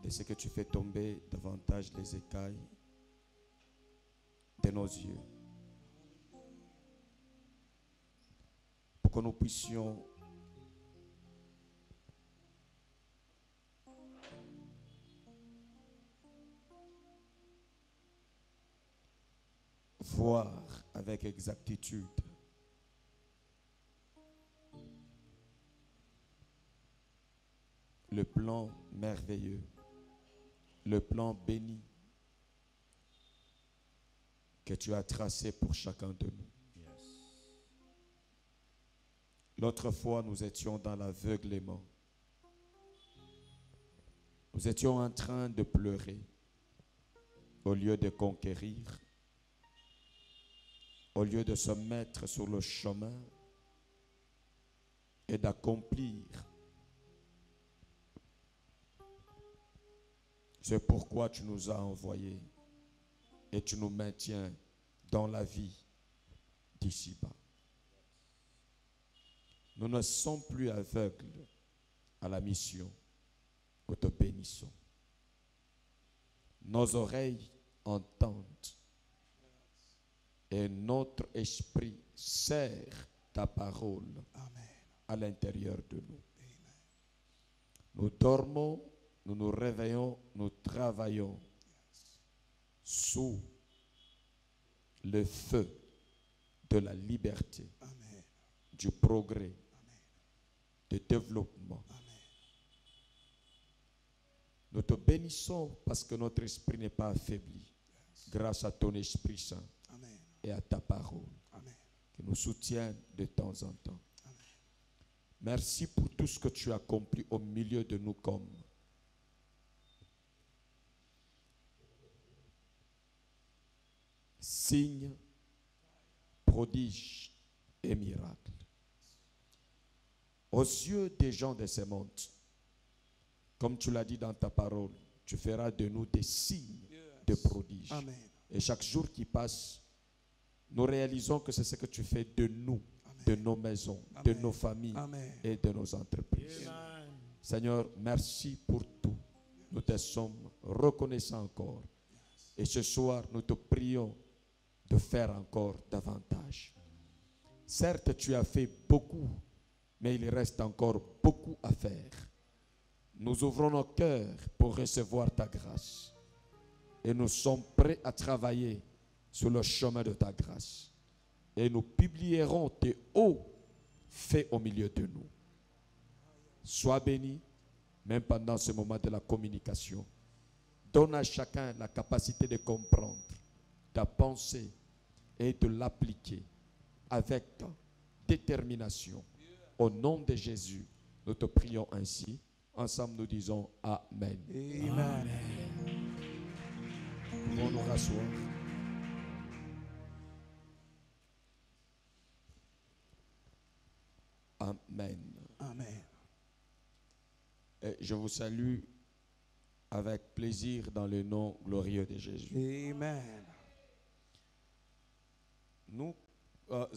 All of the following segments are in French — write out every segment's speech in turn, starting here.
Et ce que tu fais tomber davantage les écailles de nos yeux. Pour que nous puissions voir avec exactitude le plan merveilleux, le plan béni que tu as tracé pour chacun de nous. L'autre fois, nous étions dans l'aveuglement. Nous étions en train de pleurer au lieu de conquérir, au lieu de se mettre sur le chemin et d'accomplir. C'est pourquoi tu nous as envoyés et tu nous maintiens dans la vie d'ici-bas. Nous ne sommes plus aveugles à la mission. Nous te bénissons. Nos oreilles entendent et notre esprit serre ta parole à l'intérieur de nous. Nous dormons, nous nous réveillons, nous travaillons sous le feu de la liberté, du progrès, du développement. Nous te bénissons parce que notre esprit n'est pas affaibli grâce à ton Esprit Saint et à ta parole qui nous soutiennent de temps en temps. Merci pour tout ce que tu as accompli au milieu de nous comme signes, prodiges et miracles. Aux yeux des gens de ce monde, comme tu l'as dit dans ta parole, tu feras de nous des signes de prodiges. Et chaque jour qui passe, nous réalisons que c'est ce que tu fais de nous, de nos maisons, de nos familles et de nos entreprises. Seigneur, merci pour tout. Nous te sommes reconnaissants encore. Et ce soir, nous te prions de faire encore davantage. Certes, tu as fait beaucoup, mais il reste encore beaucoup à faire. Nous ouvrons nos cœurs pour recevoir ta grâce. Et nous sommes prêts à travailler sur le chemin de ta grâce. Et nous publierons tes hauts faits au milieu de nous. Sois béni, même pendant ce moment de la communication. Donne à chacun la capacité de comprendre ta pensée et de l'appliquer avec détermination. Au nom de Jésus, nous te prions ainsi. Ensemble, nous disons Amen. Amen. Nous pouvons nous rasseoir. Amen. Amen. Et je vous salue avec plaisir dans le nom glorieux de Jésus. Amen. Nous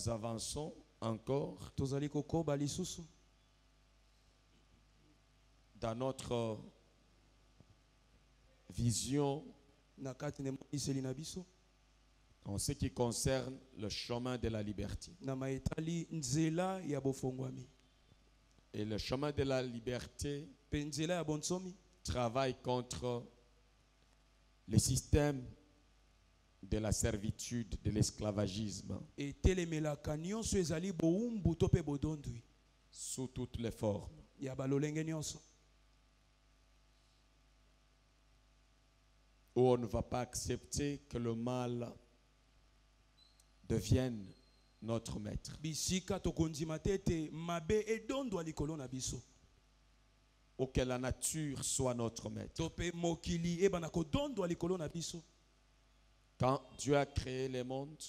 avançons encore dans notre vision en ce qui concerne le chemin de la liberté. Et le chemin de la liberté travaille contre le système de la servitude, de l'esclavagisme sous toutes les formes. Où on ne va pas accepter que le mal devienne notre maître. Ou que la nature soit notre maître. Quand Dieu a créé le monde,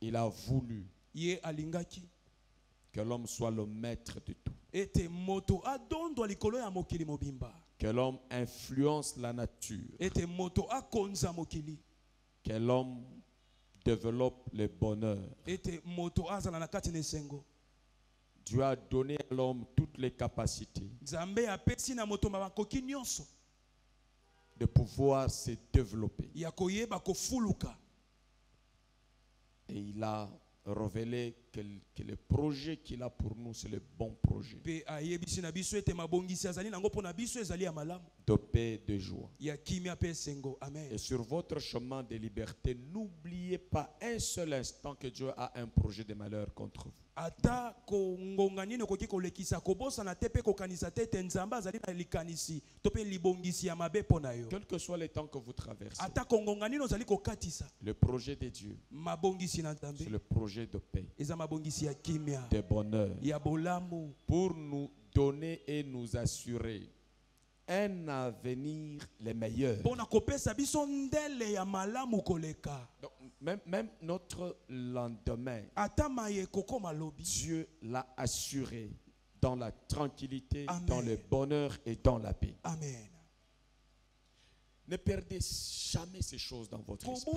il a voulu que l'homme soit le maître de tout. Que l'homme influence la nature. Que l'homme développe le bonheur Dieu a donné à l'homme toutes les capacités de pouvoir se développer. Et il a révélé que le projet qu'il a pour nous, c'est le bon projet. De paix et de joie. Et sur votre chemin de liberté, n'oubliez pas un seul instant que Dieu a un projet de malheur contre vous. Quel que soit le temps que vous traversez, le projet de Dieu, c'est le projet de paix, de bonheur, pour nous donner et nous assurer un avenir le meilleur. Donc, même notre lendemain, Dieu l'a assuré dans la tranquillité, Amen, dans le bonheur et dans la paix. Amen. Ne perdez jamais ces choses dans votre esprit.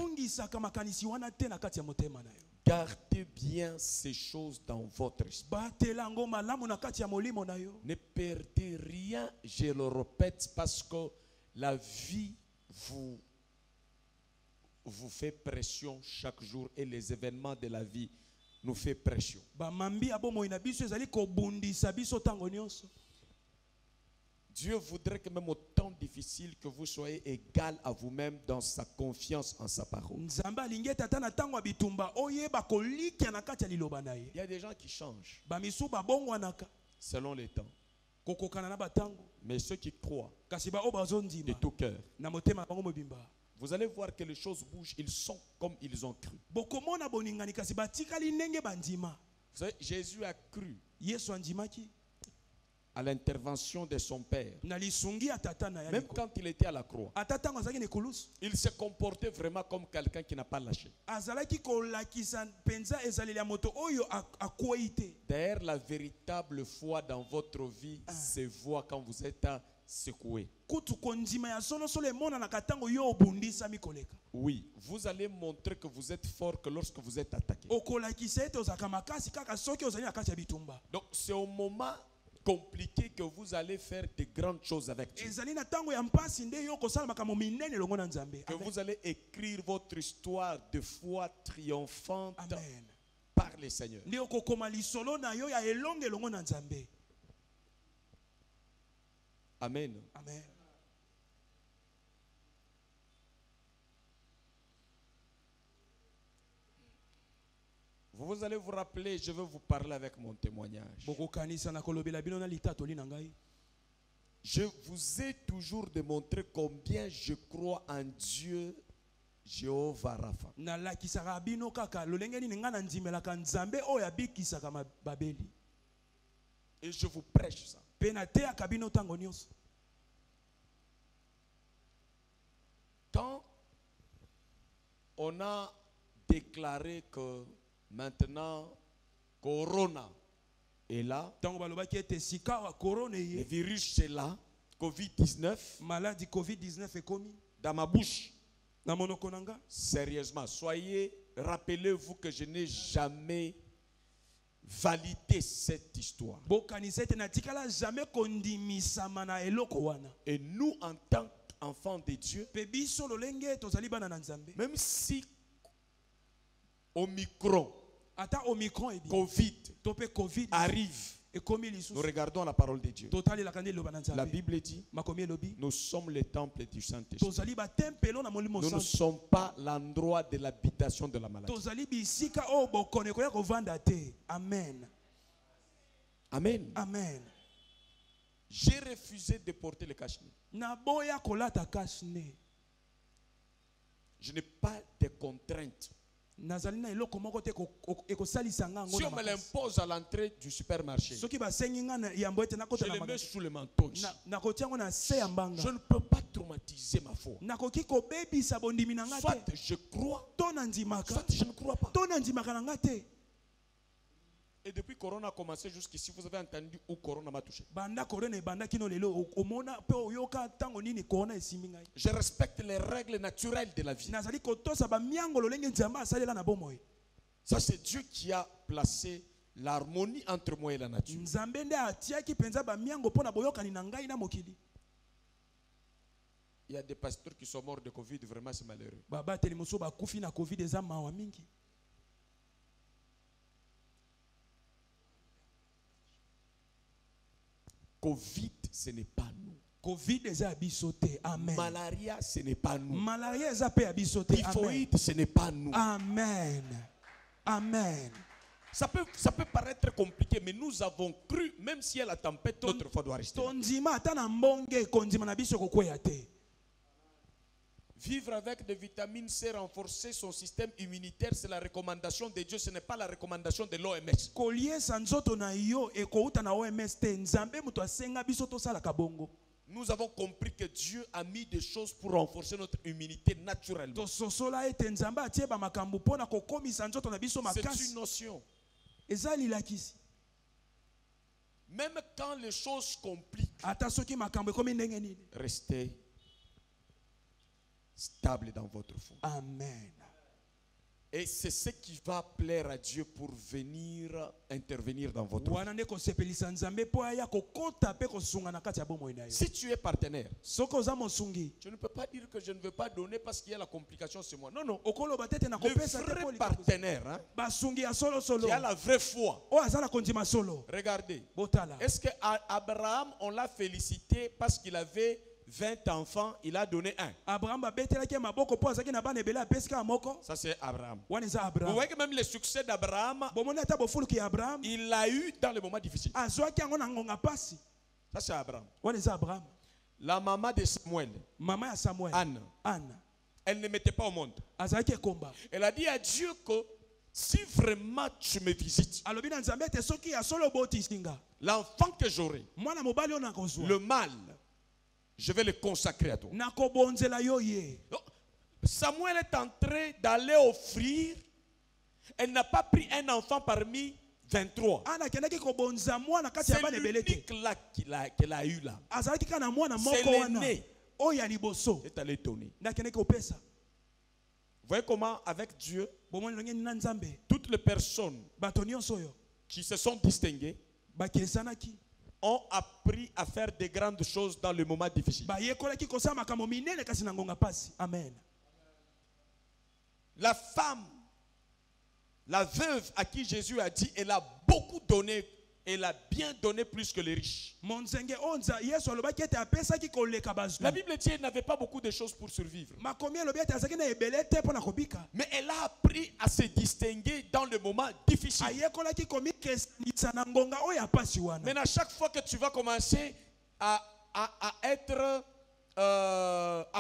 Gardez bien ces choses dans votre esprit. Ne perdez rien, je le répète, parce que la vie vous fait pression chaque jour et les événements de la vie nous font pression. Dieu voudrait que même au temps difficile que vous soyez égal à vous-même dans sa confiance en sa parole. Il y a des gens qui changent selon les temps. Mais ceux qui croient de tout cœur, vous allez voir que les choses bougent, ils sont comme ils ont cru. Vous savez, Jésus a cru à l'intervention de son Père. Même quand il était à la croix, il se comportait vraiment comme quelqu'un qui n'a pas lâché. D'ailleurs, la véritable foi dans votre vie se voit quand vous êtes secoué. Oui, vous allez montrer que vous êtes fort que lorsque vous êtes attaqué. Donc c'est au moment compliqué que vous allez faire de grandes choses avec Dieu. Que vous allez écrire votre histoire de foi triomphante, Amen, par le Seigneur. Amen. Amen. Vous allez vous rappeler, je vais vous parler avec mon témoignage. Je vous ai toujours démontré combien je crois en Dieu, Jéhovah Rapha. Et je vous prêche ça. Quand on a déclaré que maintenant, Corona est là, le virus est là, Covid-19, maladie Covid-19 est commis dans ma bouche. Sérieusement, rappelez-vous que je n'ai jamais validé cette histoire. Et nous, en tant qu'enfants de Dieu, même si Omicron, Covid arrive, nous regardons la parole de Dieu. La Bible dit, nous sommes le temple du Saint-Esprit. Nous ne sommes pas l'endroit de l'habitation de la maladie. Amen. Amen. Amen. J'ai refusé de porter le cache-nez. Je n'ai pas de contraintes. Si on me l'impose à l'entrée du supermarché, je le mets sous le manteau. Je ne peux pas traumatiser ma foi. Soit je crois, soit je ne crois pas. Et depuis Corona a commencé jusqu'ici, vous avez entendu où Corona m'a touché. Je respecte les règles naturelles de la vie. Ça, c'est Dieu qui a placé l'harmonie entre moi et la nature. Il y a des pasteurs qui sont morts de Covid, vraiment c'est malheureux. Covid, ce n'est pas nous. Covid amen. Malaria, ce n'est pas nous. Malaria Typhoïde, ce n'est pas nous. Amen. Amen. Ça peut paraître compliqué, mais nous avons cru, même si il y a la tempête, notre foi doit rester. Vivre avec des vitamines C, renforcer son système immunitaire, c'est la recommandation de Dieu, ce n'est pas la recommandation de l'OMS. Nous avons compris que Dieu a mis des choses pour renforcer notre immunité naturellement. C'est une notion. Même quand les choses compliquent, restez stable dans votre foi. Amen. Et c'est ce qui va plaire à Dieu pour venir intervenir dans votre vie. Si tu es partenaire, tu ne peux pas dire que je ne veux pas donner parce qu'il y a la complication chez moi. Non, non. Le vrai partenaire, hein, qui a la vraie foi. Regardez. Est-ce qu'Abraham, on l'a félicité parce qu'il avait 20 enfants, il a donné un. Ça c'est Abraham. Vous voyez que même le succès d'Abraham, il l'a eu dans les moments difficiles. Ça c'est Abraham. La maman de Samuel, Anne, elle ne mettait pas au monde. Elle a dit à Dieu que si vraiment tu me visites, l'enfant que j'aurai, le mâle, je vais le consacrer à toi. Samuel est en train d'aller offrir. Elle n'a pas pris un enfant parmi 23. C'est l'unique là qu'elle a eu là. C'est l'aîné. C'est allé étonner. Vous voyez comment avec Dieu, toutes les personnes qui se sont distinguées ont appris à faire de grandes choses dans le moment difficile. Amen. La femme, la veuve à qui Jésus a dit, elle a beaucoup donné, elle a bien donné plus que les riches. La Bible dit qu'elle n'avait pas beaucoup de choses pour survivre. Mais elle a appris à se distinguer dans le moment difficile. Maintenant, chaque fois que tu vas commencer à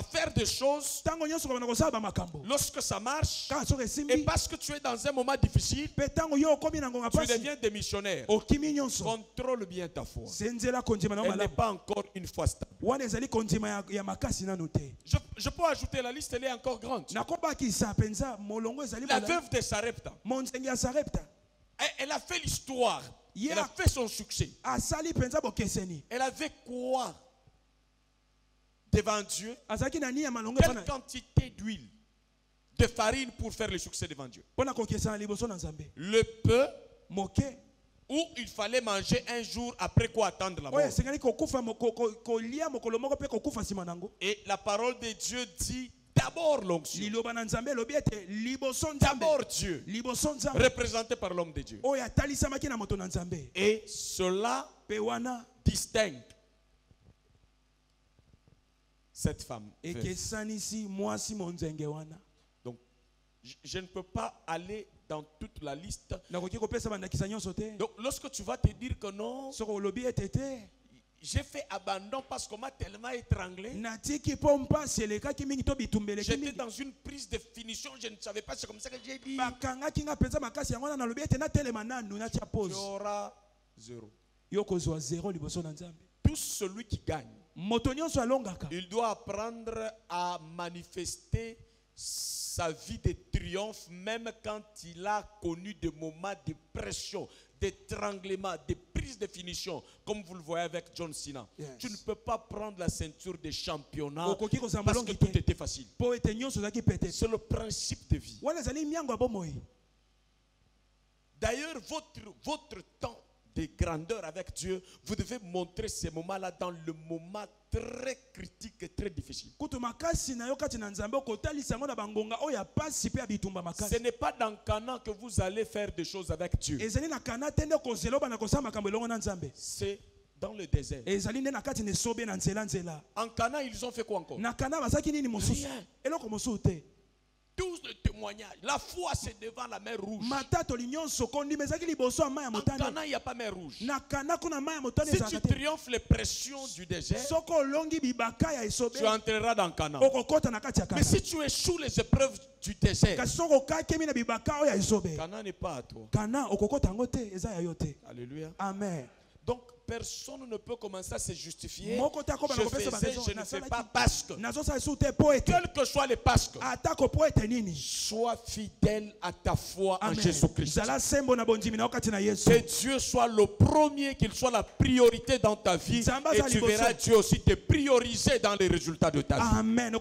faire des choses, lorsque ça marche, et parce que tu es dans un moment difficile, tu deviens démissionnaire. Contrôle bien ta foi. Elle n'est pas encore une fois stable. Je peux ajouter, la liste, elle est encore grande. La veuve de Sarepta, elle a fait l'histoire. Elle a fait son succès. Elle avait quoi devant Dieu? Quelle quantité d'huile, de farine pour faire le succès devant Dieu? Le peu où il fallait manger un jour, après quoi attendre la mort. Et la parole de Dieu dit d'abord l'onction. D'abord Dieu, représenté par l'homme de Dieu. Et cela distingue cette femme. Donc, je ne peux pas aller dans toute la liste. Donc, lorsque tu vas te dire que non, j'ai fait abandon parce qu'on m'a tellement étranglé. J'étais dans une prise de finition, je ne savais pas, c'est comme ça que j'ai dit. Tu auras zéro. Tout celui qui gagne, il doit apprendre à manifester sa vie de triomphe même quand il a connu des moments de pression, d'étranglement, de prise de finition, comme vous le voyez avec John Cena. Yes. Tu ne peux pas prendre la ceinture des championnats parce que tout était facile. C'est le principe de vie. D'ailleurs, votre temps de grandeur avec Dieu, vous devez montrer ces moments-là dans le moment très critique et très difficile. Ce n'est pas dans Cana que vous allez faire des choses avec Dieu. C'est dans le désert. En Cana, ils ont fait quoi encore? Rien. Tous les témoignages. La foi, c'est devant la mer Rouge. En Cana, il n'y a pas mer Rouge. Si tu triomphes les pressions du désert, tu entreras dans Cana. Mais si tu échoues les épreuves du désert, Cana n'est pas à toi. Alléluia. Amen. Donc, personne ne peut commencer à se justifier. Je ne fais pas parce que. Quel que soit les parce que. Sois fidèle à ta foi en Jésus-Christ. Que Dieu soit le premier, qu'il soit la priorité dans ta vie. Et tu verras Dieu aussi te prioriser dans les résultats de ta vie. Amen.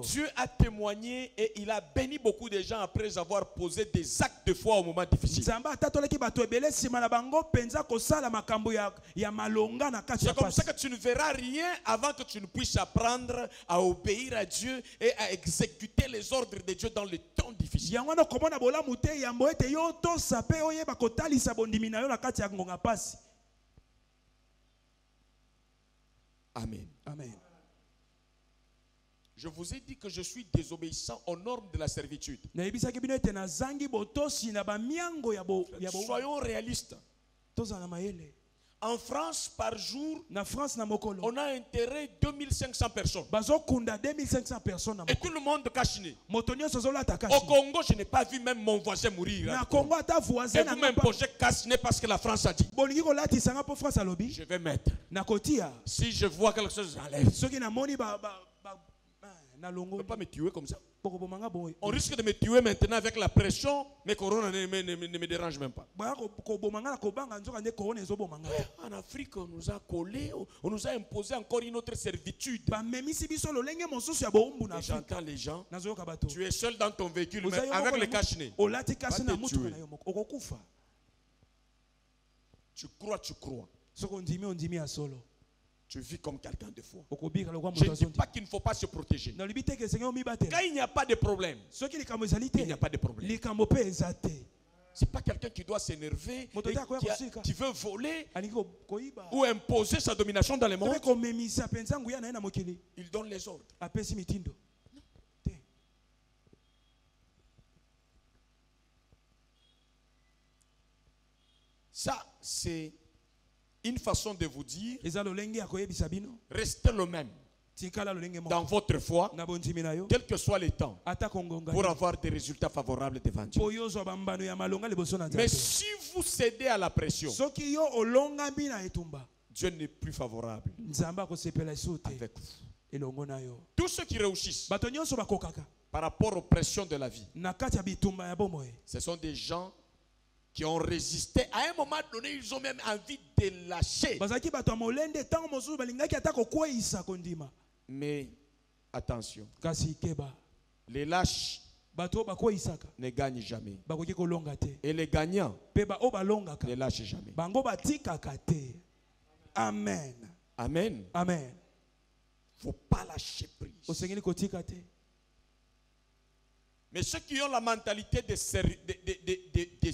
Dieu a témoigné et il a béni beaucoup de gens après avoir posé des actes de foi au moment difficile. C'est comme ça que tu ne verras rien avant que tu ne puisses apprendre à obéir à Dieu et à exécuter les ordres de Dieu dans les temps difficiles. Amen. Amen. Je vous ai dit que je suis désobéissant aux normes de la servitude. Soyons réalistes. En France, par jour, on a enterré 2500 personnes. Et tout le monde cache-nez. Au Congo, je n'ai pas vu même mon voisin mourir. Et vous m'imposez cache-nez parce que la France a dit. Je vais mettre. Si je vois quelque chose, j'enlève. On ne peut pas me tuer comme ça. On risque de me tuer maintenant avec la pression, mais Corona ne me dérange même pas. En Afrique, on nous a collé, on nous a imposé encore une autre servitude. Et j'entends les gens, tu es seul dans ton véhicule, mais avec le cache-nez. Tu crois. Tu vis comme quelqu'un de foi. Je ne dis pas qu'il ne faut pas se protéger. Quand il n'y a pas de problème, il n'y a pas de problème. Ce n'est pas quelqu'un qui doit s'énerver, qui veut voler ou imposer sa domination dans le monde. Il donne les ordres. Ça, c'est une façon de vous dire, restez le même dans votre foi, quel que soit le temps, pour avoir des résultats favorables devant Dieu. Mais si vous cédez à la pression, Dieu n'est plus favorable avec vous. Tous ceux qui réussissent par rapport aux pressions de la vie, ce sont des gens qui ont résisté. À un moment donné, ils ont même envie de lâcher. Mais attention, les lâches ne gagnent jamais. Et les gagnants ne lâchent jamais. Amen. Amen. Amen. Il ne faut pas lâcher prise. Mais ceux qui ont la mentalité des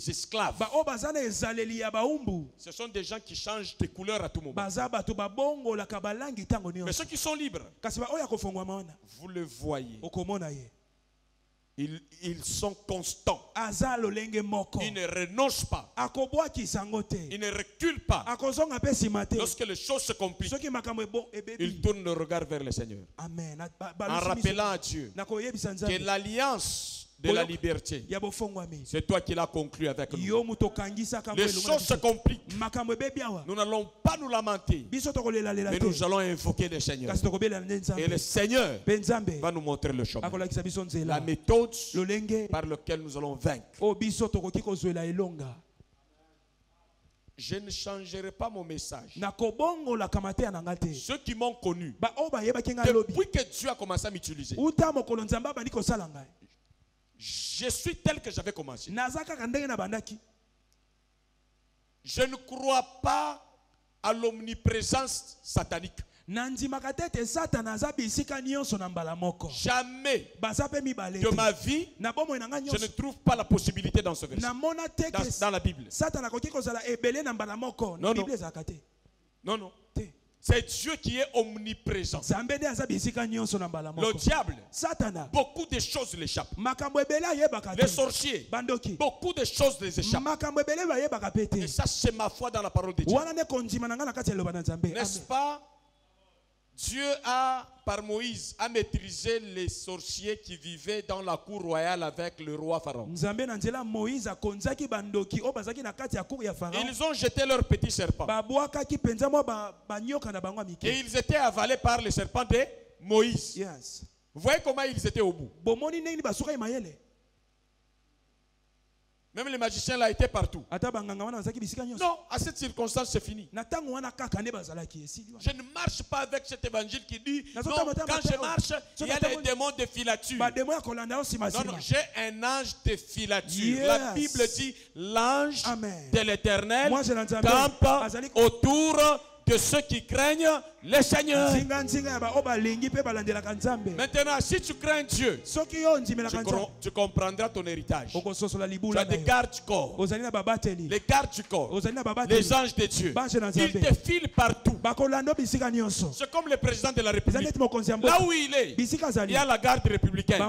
esclaves, ce sont des gens qui changent de couleur à tout moment. Mais ceux qui sont libres, vous le voyez, ils sont constants. Ils ne renoncent pas. Ils ne reculent pas. Lorsque les choses se compliquent, ils tournent le regard vers le Seigneur. En rappelant à Dieu que l'alliance de la liberté, c'est toi qui l'as conclu avec nous. Les choses se compliquent. Nous n'allons pas nous lamenter, mais nous allons invoquer le Seigneur. Et le Seigneur va nous montrer le chemin, la méthode par laquelle nous allons vaincre. Je ne changerai pas mon message. Ceux qui m'ont connu, depuis que Dieu a commencé à m'utiliser, je suis tel que j'avais commencé. Nazaka kandenge na bandaki. Je ne crois pas à l'omniprésence satanique. Jamais de ma vie, je ne trouve pas la possibilité dans ce verset. Dans la Bible. Non, non. Non, non. C'est Dieu qui est omniprésent. Le diable, beaucoup de choses l'échappent. Les sorciers, beaucoup de choses les échappent. Et ça, c'est ma foi dans la parole de Dieu. N'est-ce pas? Dieu a, par Moïse, a maîtrisé les sorciers qui vivaient dans la cour royale avec le roi Pharaon. Ils ont jeté leurs petits serpents. Et ils étaient avalés par les serpents de Moïse. Yes. Vous voyez comment ils étaient au bout. Même les magiciens là étaient partout. Non, à cette circonstance, c'est fini. Je ne marche pas avec cet évangile qui dit non, quand je marche, il y a des démons de filature. Non, non, j'ai un ange de filature. Yes. La Bible dit l'ange de l'Éternel campe autour de ceux qui craignent le Seigneur. Maintenant, si tu crains Dieu, tu comprendras ton héritage. Tu as des gardes du corps. Les gardes du corps. Les anges de Dieu. Ils te filent partout. C'est comme le président de la République. Là où il est, il y a la garde républicaine.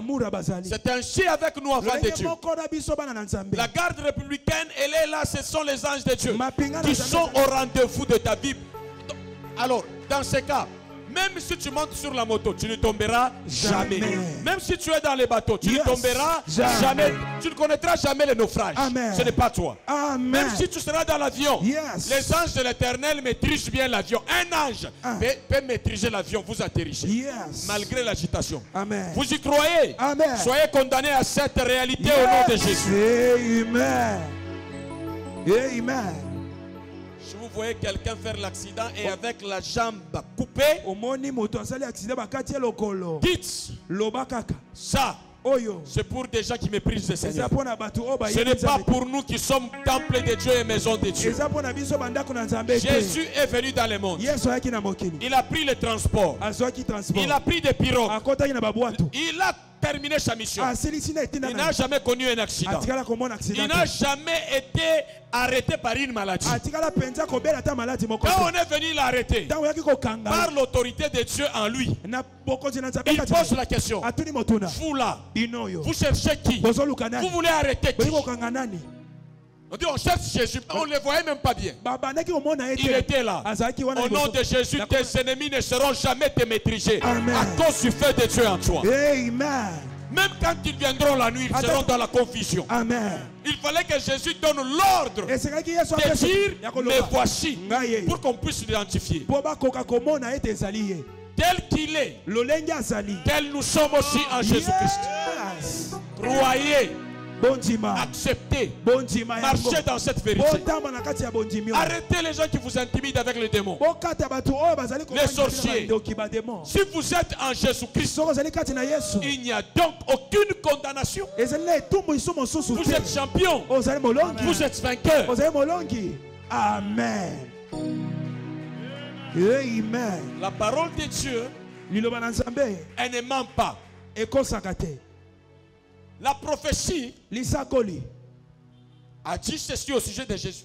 C'est ainsi avec nous enfants de Dieu. La garde républicaine, elle est là. Ce sont les anges de Dieu qui sont au rendez-vous de ta vie. Alors, dans ce cas, même si tu montes sur la moto, tu ne tomberas jamais. Même si tu es dans les bateaux, tu ne tomberas jamais. Tu ne connaîtras jamais le naufrage. Ce n'est pas toi. Même si tu seras dans l'avion, les anges de l'Éternel maîtrisent bien l'avion. Un ange peut maîtriser l'avion, vous atterrissez. Malgré l'agitation. Vous y croyez? Soyez condamnés à cette réalité au nom de Jésus. Amen. Amen. Vous voyez quelqu'un faire l'accident et avec la jambe coupée, dites ça. C'est pour des gens qui méprisent le Seigneur. Ce n'est pas pour nous qui sommes temple de Dieu et maison de Dieu. Jésus est venu dans le monde. Il a pris le transport. Il a pris des pirogues. Il a terminé sa mission. Il n'a jamais connu un accident. Il n'a jamais été arrêté par une maladie. Quand on est venu l'arrêter, par l'autorité de Dieu en lui, il pose la question. Vous là, vous cherchez qui? Vous voulez arrêter qui? On dit on cherche Jésus, on ne le voyait même pas bien. Il était là. Au nom de Jésus, tes ennemis ne seront jamais te maîtriser à cause du feu de Dieu en toi. Amen. Même quand ils viendront la nuit, ils seront dans la confusion. Amen. Il fallait que Jésus donne l'ordre de dire, mais voici, pour qu'on puisse l'identifier. Tel qu'il est, tel nous sommes aussi en Jésus-Christ. Croyez. Acceptez, marchez dans cette vérité. Arrêtez les gens qui vous intimident avec les démons, les sorciers. Si vous êtes en Jésus-Christ, il n'y a donc aucune condamnation. Vous êtes champion, vous êtes vainqueur. Amen. Amen. La parole de Dieu, elle ne ment pas. La prophétie a dit ceci au sujet de Jésus.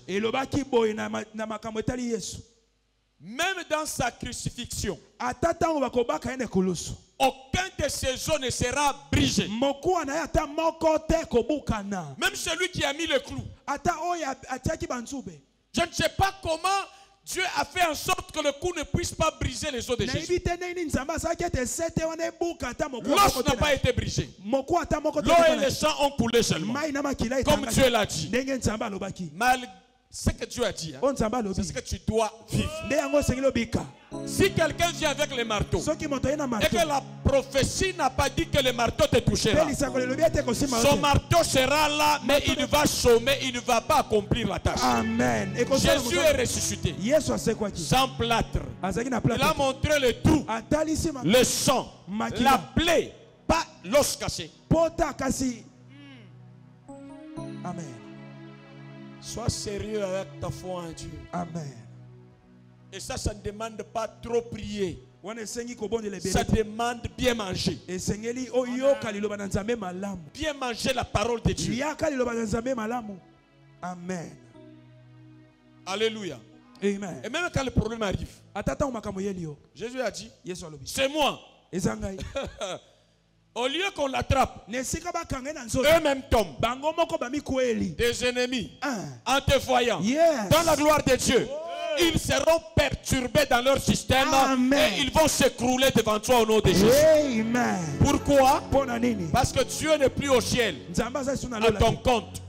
Même dans sa crucifixion, aucun de ses os ne sera brisé. Même celui qui a mis le clou. Je ne sais pas comment Dieu a fait en sorte que le cou ne puisse pas briser les os de Jésus. L'os n'a pas été brisé. L'eau et le sang ont coulé seulement. Comme Dieu l'a dit. Malgré ce que Dieu a dit, c'est ce que tu dois vivre. Si quelqu'un vient avec le marteau et que la prophétie n'a pas dit que le marteau te touchera, son marteau sera là, mais il va chômer, il ne va pas accomplir la tâche. Amen. Jésus est ressuscité sans plâtre. Il a montré le trou, le sang, la plaie, pas l'os cassé. Amen. Sois sérieux avec ta foi en Dieu. Amen. Et ça ne demande pas trop prier. Ça demande bien manger. Bien manger la parole de Dieu. Amen. Alléluia. Amen. Et même quand le problème arrive, Jésus a dit, c'est moi. Au lieu qu'on l'attrape, eux-mêmes tombent. Des ennemis, en te voyant, dans la gloire de Dieu, ils seront perturbés dans leur système. Amen. Et ils vont s'écrouler devant toi au nom de Jésus. Amen. Pourquoi? Parce que Dieu n'est plus au ciel, à ton compte.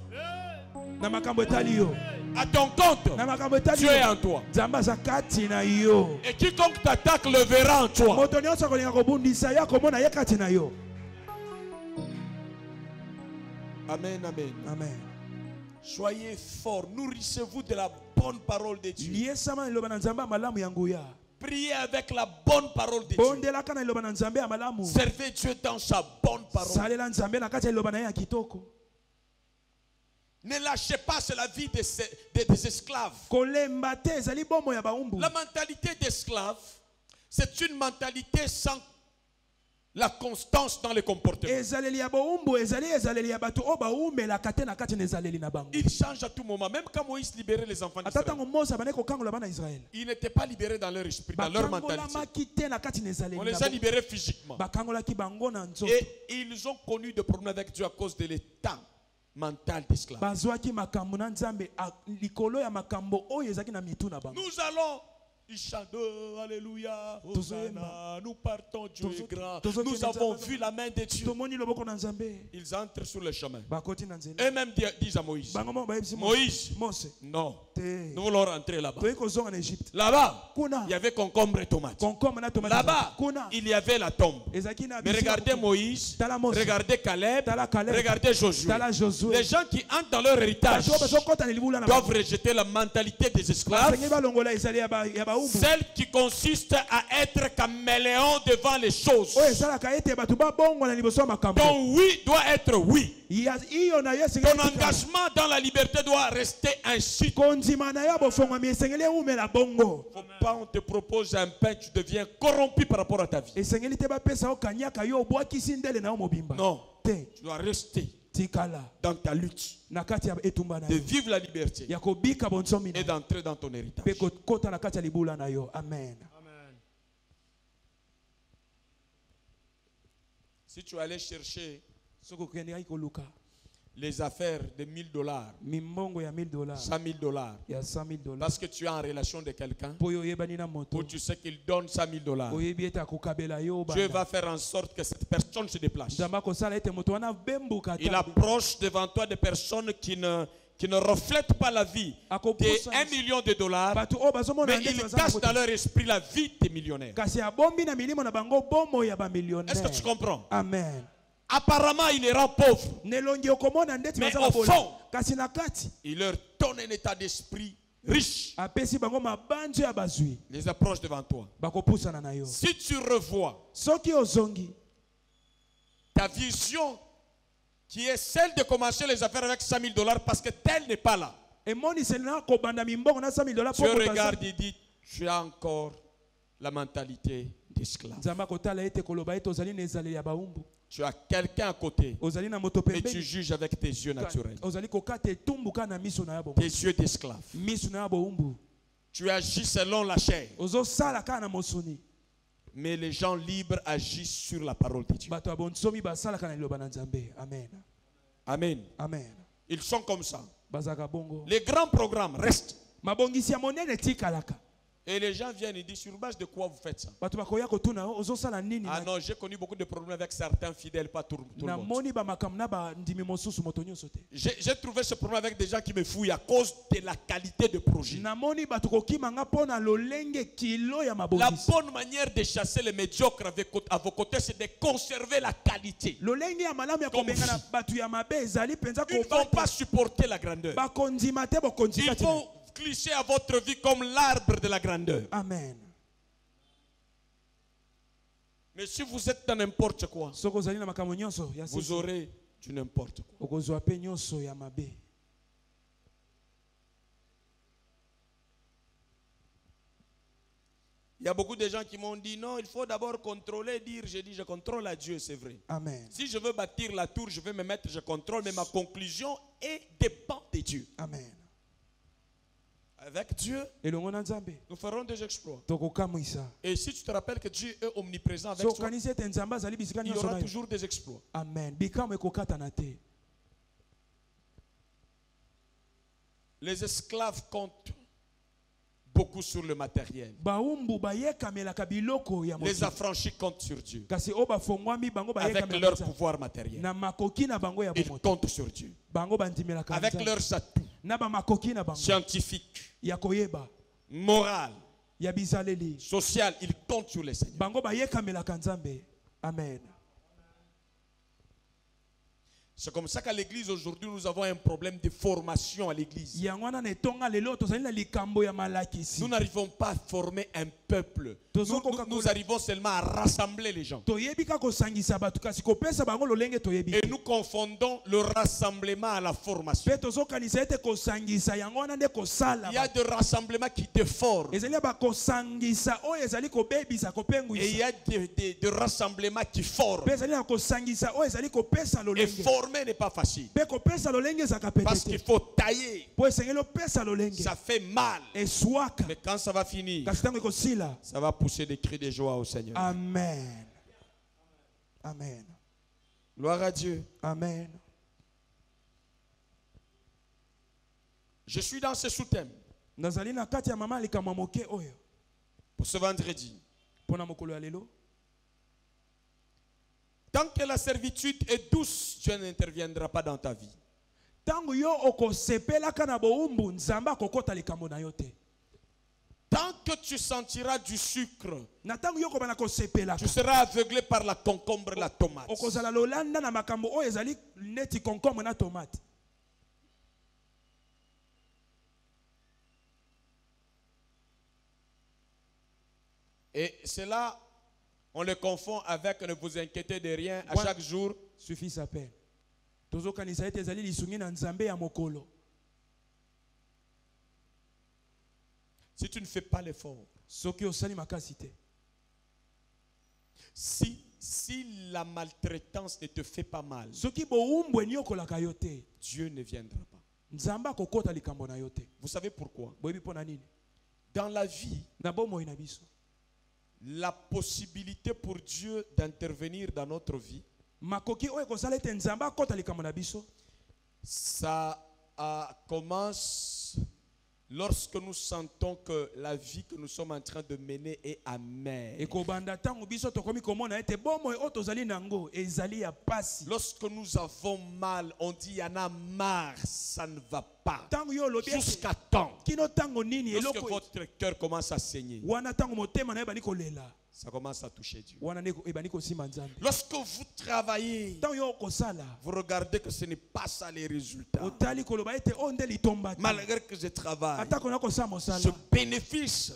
À ton compte, Dieu est en toi. Et quiconque t'attaque le verra en toi. Amen, amen. Amen. Soyez forts, nourrissez-vous de la bonne parole de Dieu. Priez avec la bonne parole de Dieu. Servez Dieu dans sa bonne parole. Ne lâchez pas, c'est la vie des esclaves. La mentalité d'esclave, c'est une mentalité sans la constance dans les comportements. Il change à tout moment. Même quand Moïse libérait les enfants d'Israël, ils n'étaient pas libérés dans leur esprit, dans leur mentalité. On les a libérés physiquement. Et ils ont connu des problèmes avec Dieu à cause de l'état mental d'esclave. Nous allons, ils chantent, alléluia, Hosanna, nous partons, Dieu est grand. Nous avons vu la main de Dieu. Ils entrent sur le chemin. Eux-mêmes disent à Moïse, Moïse, non, nous voulons rentrer là-bas. Là-bas, il y avait concombre et tomates. Là-bas, il y avait la tombe. Mais regardez Moïse, regardez Caleb, regardez Josué. Les gens qui entrent dans leur héritage doivent rejeter la mentalité des esclaves, celle qui consiste à être caméléon devant les choses. Ton oui doit être oui. Ton engagement dans la liberté doit rester ainsi. Faut pas on te propose un pain, tu deviens corrompu par rapport à ta vie. Non, tu dois rester dans ta lutte de vivre la liberté et d'entrer dans ton héritage. Amen. Si tu allais chercher les affaires de $1000, $100,000, parce que tu es en relation de quelqu'un, ou tu sais qu'il donne $100,000, Dieu va faire en sorte que cette personne se déplace. Il approche devant toi des personnes qui ne reflètent pas la vie de $1 million, mais ils cachent dans leur esprit la vie des millionnaires. Est-ce que tu comprends? Amen. Apparemment, il les rend pauvres. Mais au fond, il leur donne un état d'esprit riche. Les approche devant toi. Si tu revois ta vision qui est celle de commencer les affaires avec $100,000 parce que tel n'est pas là. Tu regardes et dis, tu as encore la mentalité d'esclave. Tu as quelqu'un à côté et tu juges avec tes yeux naturels. Tes yeux d'esclave. Tu agis selon la chair. Mais les gens libres agissent sur la parole de Dieu. Amen. Amen. Ils sont comme ça. Les grands programmes restent. Et les gens viennent et disent, sur base de quoi vous faites ça? Ah non, j'ai connu beaucoup de problèmes avec certains fidèles, pas tout le monde. J'ai trouvé ce problème avec des gens qui me fouillent à cause de la qualité de projet. La bonne manière de chasser les médiocres à vos côtés, c'est de conserver la qualité. Ils ne vont pas supporter la grandeur. Ils vont glisser à votre vie comme l'arbre de la grandeur. Amen. Mais si vous êtes dans n'importe quoi, vous aurez du n'importe quoi. Il y a beaucoup de gens qui m'ont dit non, il faut d'abord contrôler, dire. J'ai dit je contrôle à Dieu, c'est vrai. Amen. Si je veux bâtir la tour, je vais me mettre, je contrôle, mais ma conclusion dépend de Dieu. Amen. Avec Dieu, nous ferons des exploits. Et si tu te rappelles que Dieu est omniprésent avec toi, il y aura toujours des exploits. Amen. Les esclaves comptent beaucoup sur le matériel. Les affranchis comptent sur Dieu. Avec leur pouvoir matériel, ils comptent sur Dieu. Avec leurs atouts scientifiques, moral, social, ils comptent sur les Seigneurs. Amen. C'est comme ça qu'à l'église aujourd'hui, nous avons un problème de formation à l'église. Nous n'arrivons pas à former un peuple. Nous arrivons seulement à rassembler les gens. Et nous confondons le rassemblement à la formation. Il y a des rassemblements qui déforment. Et il y a des rassemblements qui forment. Et former n'est pas facile. Parce qu'il faut tailler. Ça fait mal. Mais quand ça va finir, ça va pousser des cris de joie au Seigneur. Amen. Amen. Gloire à Dieu. Amen. Je suis dans ce sous-thème pour ce vendredi. Tant que la servitude est douce, Dieu n'interviendra pas dans ta vie. Tant que tu sentiras du sucre, tu seras aveuglé par la concombre et la tomate. Et cela, on le confond avec ne vous inquiétez de rien. À chaque jour, suffit sa peine. Si tu ne fais pas l'effort, si la maltraitance ne te fait pas mal, Dieu ne viendra pas. Vous savez pourquoi? Dans la vie, la possibilité pour Dieu d'intervenir dans notre vie, ça commence lorsque nous sentons que la vie que nous sommes en train de mener est amère. Lorsque nous avons mal, on dit il y en a marre, ça ne va pas. Jusqu'à temps. Lorsque votre cœur commence à saigner, ça commence à toucher Dieu. Lorsque vous travaillez, vous regardez que ce n'est pas ça les résultats. Malgré que je travaille, ce bénéfice,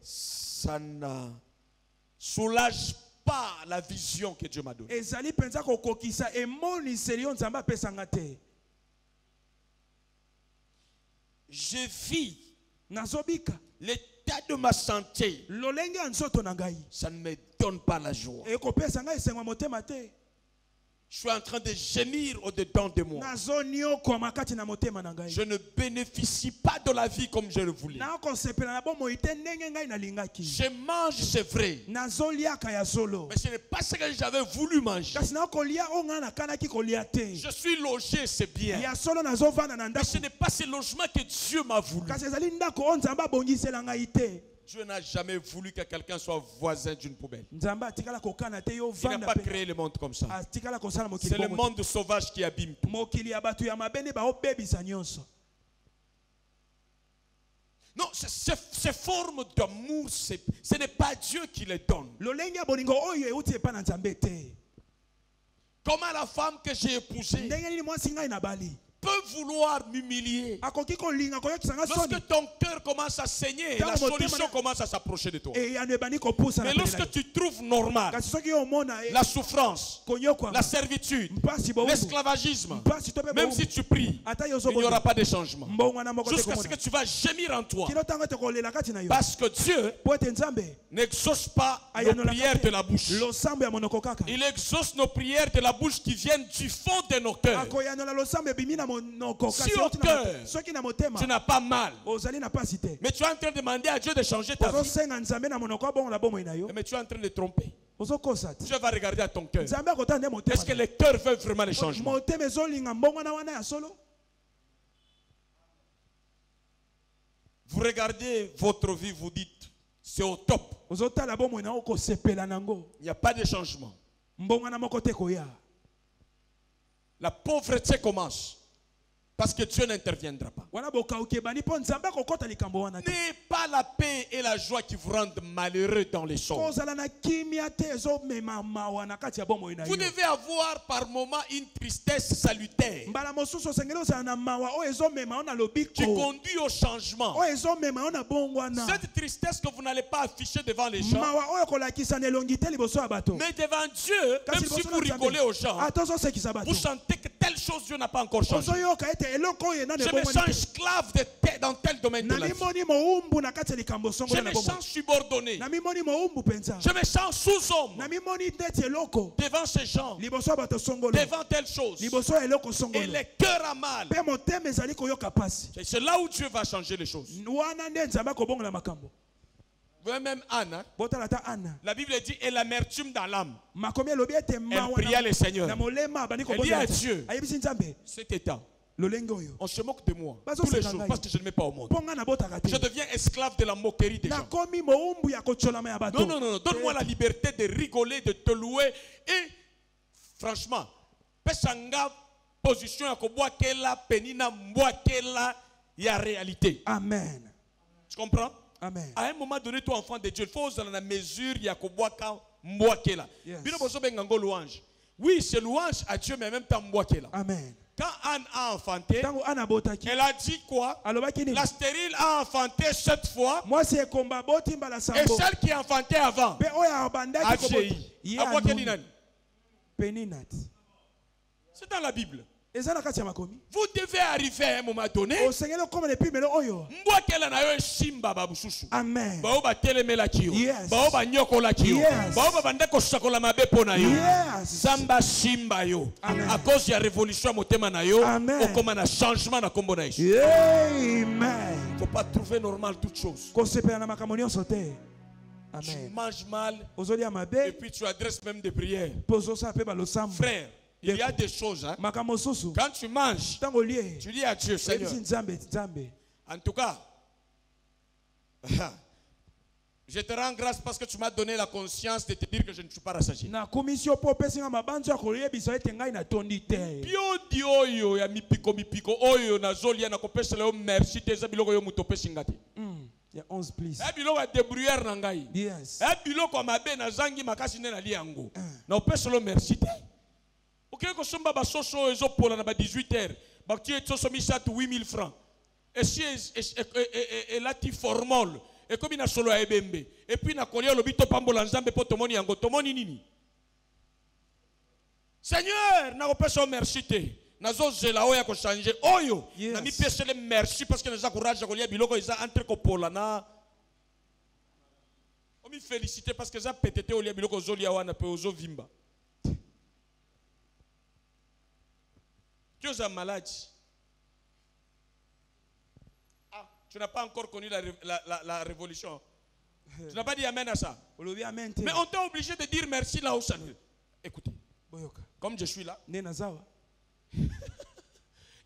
ça ne soulage pas la vision que Dieu m'a donnée. Je vis l'état de ma santé. Ça ne me donne pas la joie. Je suis en train de gémir au-dedans de moi. Je ne bénéficie pas de la vie comme je le voulais. Je mange, c'est vrai. Mais ce n'est pas ce que j'avais voulu manger. Je suis logé, c'est bien. Mais ce n'est pas ce logement que Dieu m'a voulu. Dieu n'a jamais voulu que quelqu'un soit voisin d'une poubelle. Il n'a pas créé le monde comme ça. C'est le monde sauvage qui abîme tout. Non, ces formes d'amour, ce n'est pas Dieu qui les donne. Comment la femme que j'ai épousée peut vouloir m'humilier. Lorsque ton cœur commence commence à saigner, la solution commence à s'approcher de toi. Mais lorsque tu trouves normal la souffrance, la servitude, l'esclavagisme, même si tu pries, il n'y aura pas de changement. Jusqu'à ce que tu vas gémir en toi. Parce que Dieu n'exauce pas nos prières de la bouche. Il exauce nos prières de la bouche qui viennent du fond de nos cœurs. Si au cœur, tu n'as pas mal, mais tu es en train de demander à Dieu de changer ta vie, mais tu es en train de tromper. Dieu va regarder à ton cœur. Est-ce que le cœur veut vraiment le changement? Vous regardez votre vie, vous dites, c'est au top. Il n'y a pas de changement. La pauvreté commence. Parce que Dieu n'interviendra pas. N'est pas la paix et la joie qui vous rendent malheureux dans les choses. Vous devez avoir par moment une tristesse salutaire qui conduit au changement. Cette tristesse que vous n'allez pas afficher devant les gens, mais devant Dieu, même si vous rigolez aux gens, vous sentez que telle chose Dieu n'a pas encore changé. Je me sens esclave dans tel domaine de la vie. Je me sens subordonné. Je me sens sous-homme devant ces gens, devant telle chose. Et le cœur a mal. C'est là où Dieu va changer les choses. Vous voyez même Anne, la Bible dit, et l'amertume dans l'âme. Elle pria le Seigneur. Elle dit à Dieu, cet état, on se moque de moi tous les jours parce que je ne mets pas au monde. Je deviens esclave de la moquerie des gens. Non, non, non, donne-moi la liberté de rigoler, de te louer. Et franchement, pesanga position ya kobwakela penina mbwakela ya réalité. Amen. Tu comprends? Amen. À un moment donné, toi enfant de Dieu, il faut dans la mesure ya kobwaka mbwakela. Bino bozo bengango louange. Oui, c'est louange à Dieu mais en même temps mbwakela. Amen. Quand Anne a enfanté, elle a dit quoi? La stérile a enfanté 7 fois. Et celle qui a enfanté avant a vieilli. C'est dans la Bible. Vous devez arriver à un moment donné. Amen. À cause de la révolution, il ne faut pas trouver normal toutes choses. Tu manges mal et puis tu adresses même des prières. Frère, il y a des choses, hein? Quand tu manges, tu dis à Dieu, Seigneur. En tout cas, je te rends grâce parce que tu m'as donné la conscience de te dire que je ne suis pas rassasié. Il y a 11 plus. Yes. Ok, que somba basoso ezopola na ba 18h. Bakti etsoso misatu 8000 francs. Et si et là ti formol et comme ina solo ebembe. Et puis na kolia lobito pambola nzambe po tomoni yango tomoni nini. Seigneur, na kopesa merci te. Nazo zela oya ko changer oyo. Na mi pesa le merci parce que naza courage kolia biloko eza entre kopola na. On mi féliciter parce que za petete olia biloko zolia wana pe ozo vimba. Tu es malade. Ah, tu n'as pas encore connu la révolution. Tu n'as pas dit amen à ça. Mais on t'a obligé de dire merci là où ça nous. Écoutez, comme je suis là,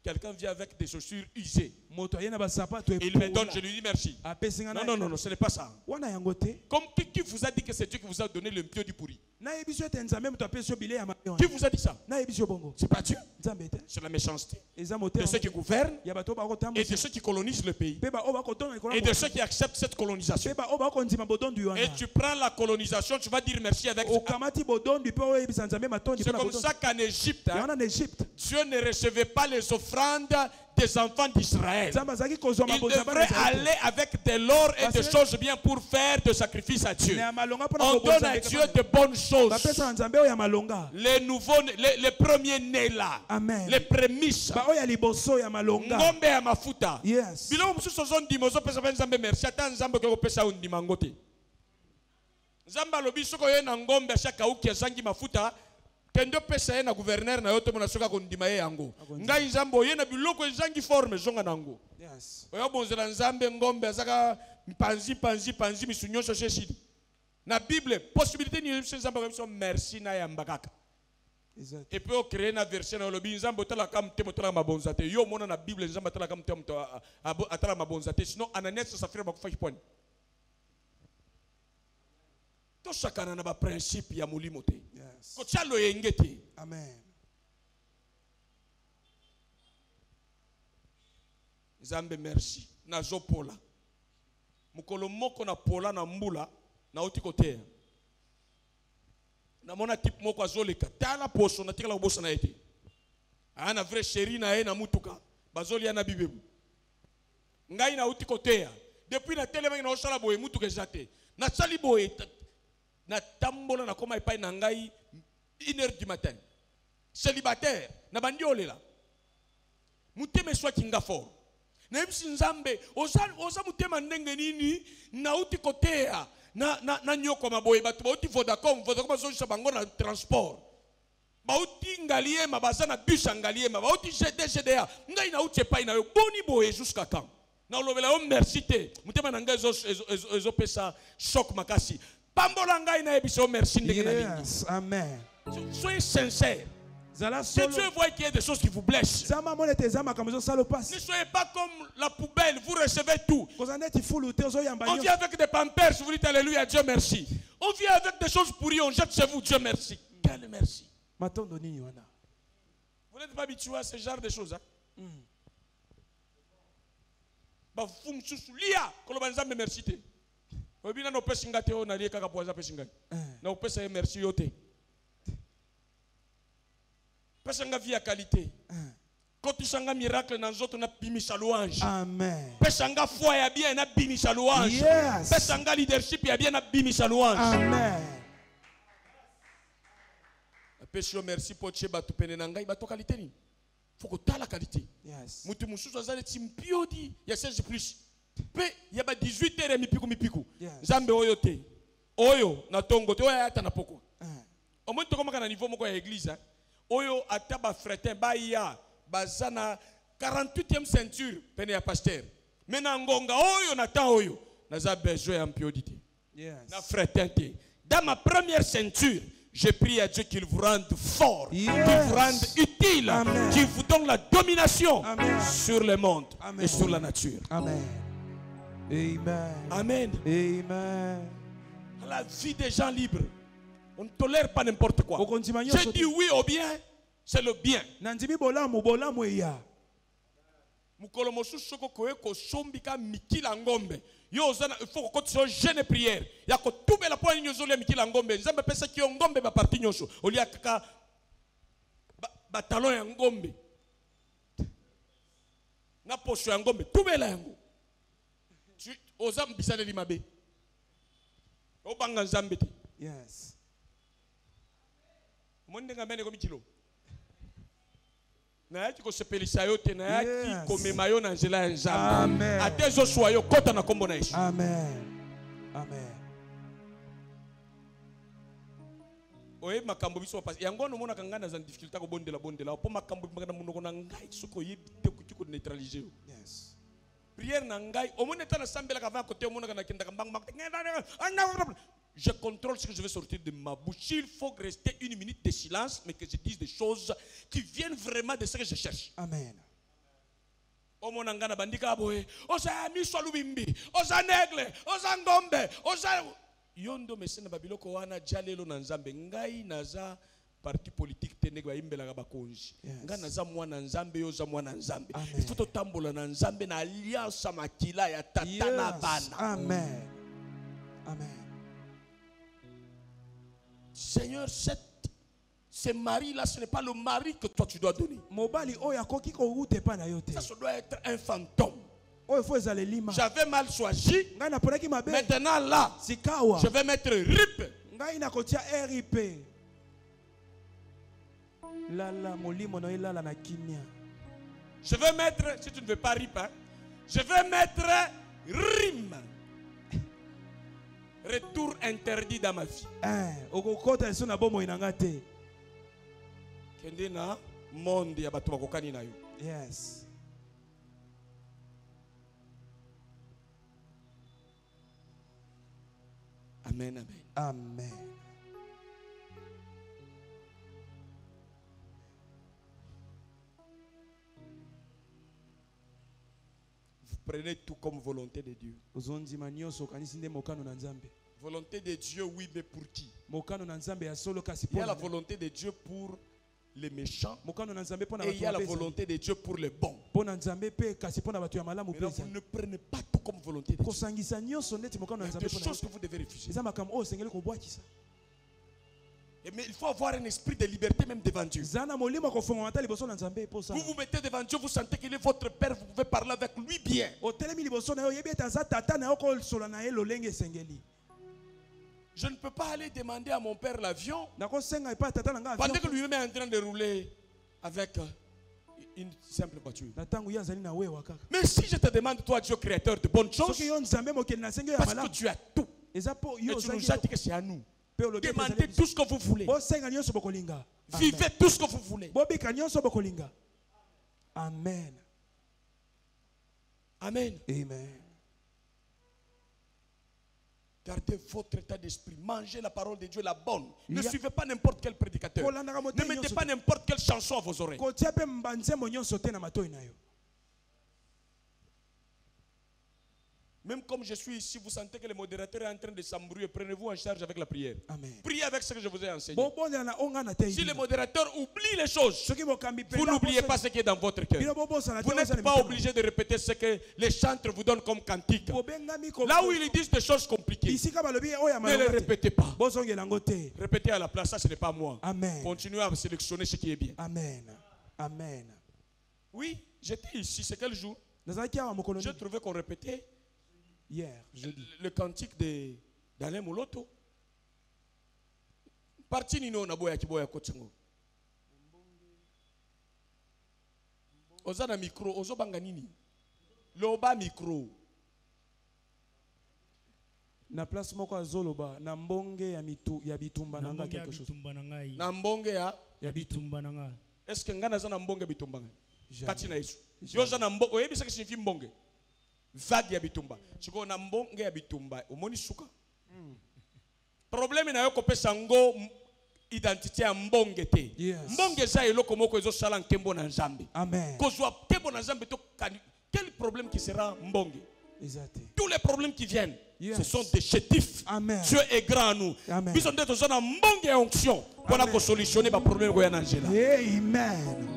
quelqu'un vient avec des chaussures usées. Il me donne, je lui dis merci. Non, non, non, non, ce n'est pas ça. Comme qui vous a dit que c'est Dieu qui vous a donné le pied du pourri? Qui vous a dit ça? C'est pas Dieu. C'est la méchanceté de ceux qui gouvernent et de ceux qui colonisent le pays et de ceux qui acceptent cette colonisation. Et tu prends la colonisation, tu vas dire merci avec. C'est comme ça qu'en Égypte, Dieu ne recevait pas les offrandes des enfants d'Israël. Ils devraient aller avec de l'or et des choses bien pour faire de sacrifices à Dieu. On donne à Dieu de bonnes choses. Les nouveaux, les premiers nés là. Les prémices. Ngombe ya mafuta. Yes. Bilo mususu zondimo zo pesa nzambe merci ata nzambe ko pesa undima ngote. Nzamba lobi soko ye na ngombe shaka uki azangi mafuta kendo pesa ye na gouverneur na yoto mona soka ko ndima ye yango. Ngai nzambo ye na biloko ezangi forme zonga nango. Yes. Oyo bonzela nzambe ngombe azaka panzi misunyosho sheshidi. Na Bible possibilité ni nzambe ko merci na yambakaka. Et puis on crée une version dans le Nzambe tala kam temo tala mabonzate yo mona na Bible Nzambe tala kam temo atala mabonzate sinon Ananias Safira bakufa kiponi to chakana na ba principe ya mulimo te ko chalo yengete. Amen. Nzambe merci na zopola mukolo moko na pola na mbula na otikotea na mona type moko azoleka tala poso na tikala bosa na ete ana vrai chéri na ye na mutuka bazoli ana bibebu ngai na uti kotea depuis na telema na osala boye mutuka ezate na sali boye na tambola na koma epai na ngai 1h du matin célibataire na bandi olela muteme swa kinga fort na ebisi nzambe oza mutema ndenge nini na uti kotea na nyoko maboye batu bauti Vodacom bazosha bango na transport bauti ngaliema bazana bus ngaliema bauti GDA ngai na uti epai na yo boni boye jusqu'à quand na olobela yo merci te mutema na ngai ezo pesa choc makasi pambola ngai na ebiso merci ndenge na lingi. Yes. Amen. Soyez sincères. Si Dieu voit qu'il y a des choses qui vous blessent, ne soyez pas comme la poubelle, vous recevez tout. On vient avec des pampers, vous dites alléluia, Dieu merci. On vient avec des choses pourries, on jette chez vous, Dieu merci. Quel merci. Vous n'êtes pas habitué à ce genre de choses. Merci. Pesanga vie à qualité. Kotisanga miracle dans autres na bimisa louange. Amen. Pesanga foi ya bien na bimisa louange. Yes. Pesanga leadership ya bien na bimisa louange. Amen. Pesho merci pour cheba tu pene ngai bato qualité ni. Faut que ta la qualité. Yes. Mutu mususu azale timpiodi ya 16 plus. Pe ya ba 18h mipiku. Nzambe oyo te. Oyo na tongo te oya ata na poko. Au moins to comme kana niveau moko ya église. Oyo ataba fretin baya bazana 48e ceinture pene ya pasteur. Mena ngonga oyo na ta oyo naza besoin ya mpiodité. Yes. Na fretin te. Dans ma première ceinture, je prie à Dieu qu'il vous rende fort, yes, qu'il vous rende utile, amen, qu'il vous donne la domination, amen, sur le monde, amen, et sur la nature. Amen. Amen. Amen. Amen. La vie des gens libres. On ne tolère pas n'importe quoi. J'ai dit oui au bien, c'est le bien. Mukolo mosu soko koe ko sombika mikila ngombe. Yo ozana il faut ko tso jeune prière. Ya ko tubela po nyozo le mikila ngombe. Nzambe pesa ki ngombe ba parti nyoso. Olia kaka ba talon ya ngombe. Na posho ya ngombe tubela yango. Tu ozam bisale limabe. Obanga nzambe te. Yes. Monde ngamene ko mikilo. Na yaki ko sepelisa yo te na yaki ko memayo na nzela ya nzambe. Amen. Atezo swa yo kota na kombo na Yesu. Amen. Amen. Oye makambo biso passe. Yango no mona kangana za difficulté ko bondela. Po makambo mbana munoko na ngai soko yebi te ko neutraliser yo. Yes. Prière na ngai o mona tana sambela ka va côté o mona kana kenda kambang mak. Je contrôle ce que je vais sortir de ma bouche. Il faut rester une minute de silence, mais que je dise des choses qui viennent vraiment de ce que je cherche. Amen. Omo nangana bandika boye. Oza miswa lubimbi. Oza negle. Oza ngombe. Oza yondo mesena babiloko wana jalelo na nzambe. Ngai naza parti politique te negwa imbela ka bakonzi. Nga naza mwana nzambe yo za mwana nzambe. Il faut tambola na nzambe na alliance makila ya tata na bana. Amen. Amen. Seigneur, ce mari-là, ce n'est pas le mari que toi tu dois donner. Ça doit être un fantôme. J'avais mal choisi. Maintenant là, je vais mettre RIP. Je vais mettre, si tu ne veux pas RIP, hein, je vais mettre RIM. Retour interdit dans ma vie. Yes. Amen, amen. Amen. Vous prenez tout comme volonté de Dieu. Volonté de Dieu, oui, mais pour qui? Il y a la volonté de Dieu pour les méchants et il y a la volonté de Dieu pour les bons. Mais là, vous ne prenez pas tout comme volonté de Dieu. Il y a des choses que vous devez refuser. Mais il faut avoir un esprit de liberté même devant Dieu. Vous vous mettez devant Dieu, vous sentez qu'il est votre Père, vous pouvez parler avec lui bien. Je ne peux pas aller demander à mon père l'avion pendant que lui-même est en train de rouler avec une simple voiture. Mais si je te demande, toi, Dieu créateur de bonnes choses, parce que tu as tout, et tu nous as dit que c'est à nous. Demandez tout ce que vous voulez. Vivez tout ce que vous voulez. Amen. Amen. Amen. Gardez votre état d'esprit. Mangez la parole de Dieu, la bonne. Ne suivez pas n'importe quel prédicateur. Ne mettez pas n'importe quelle chanson à vos oreilles. Même comme je suis ici, vous sentez que le modérateur est en train de s'embrouiller. Prenez-vous en charge avec la prière. Amen. Priez avec ce que je vous ai enseigné. Si le modérateur oublie les choses, vous n'oubliez pas ce qui est dans votre cœur. Vous n'êtes pas obligé de répéter ce que les chantres vous donnent comme cantique. Là où ils disent des choses compliquées, ne les répétez pas. Répétez à la place, ça ce n'est pas moi. Amen. Continuez à sélectionner ce qui est bien. Amen. Amen. Oui, j'étais ici, c'est quel jour? J'ai trouvé qu'on répétait hier, jeudi, le cantique d'Alain Moloto. Parti nino na boya kiboya kotsango. Oza na micro, ozo banga nini? Loba micro. Na place moko azoloba na mbonge ya bitumba nanga quelque chose. Na mbonge ya bitumba nanga. Est-ce que ngana za na mbonge bitumba ngai? Kati na Yesu. Yo za na mbonge, oyebi ce que signifie mbonge? Vague ya bitumba. Chiko na mbonge ya bitumba, omoni suka. Problème na yo kopesa ngo identité ya mbonge te. Mbonge za eloko moko ezo sala nkembo na Nzambe. Amen. Kozwa nkembo na Nzambe to quel problème qui sera mbonge? Exact. Tous les problèmes qui viennent, ce sont des chétifs. Amen. Dieu est grand à nous. Bison de tozana mbonge ya onction pour ko solutionner ba problème ko ya Angela. Amen.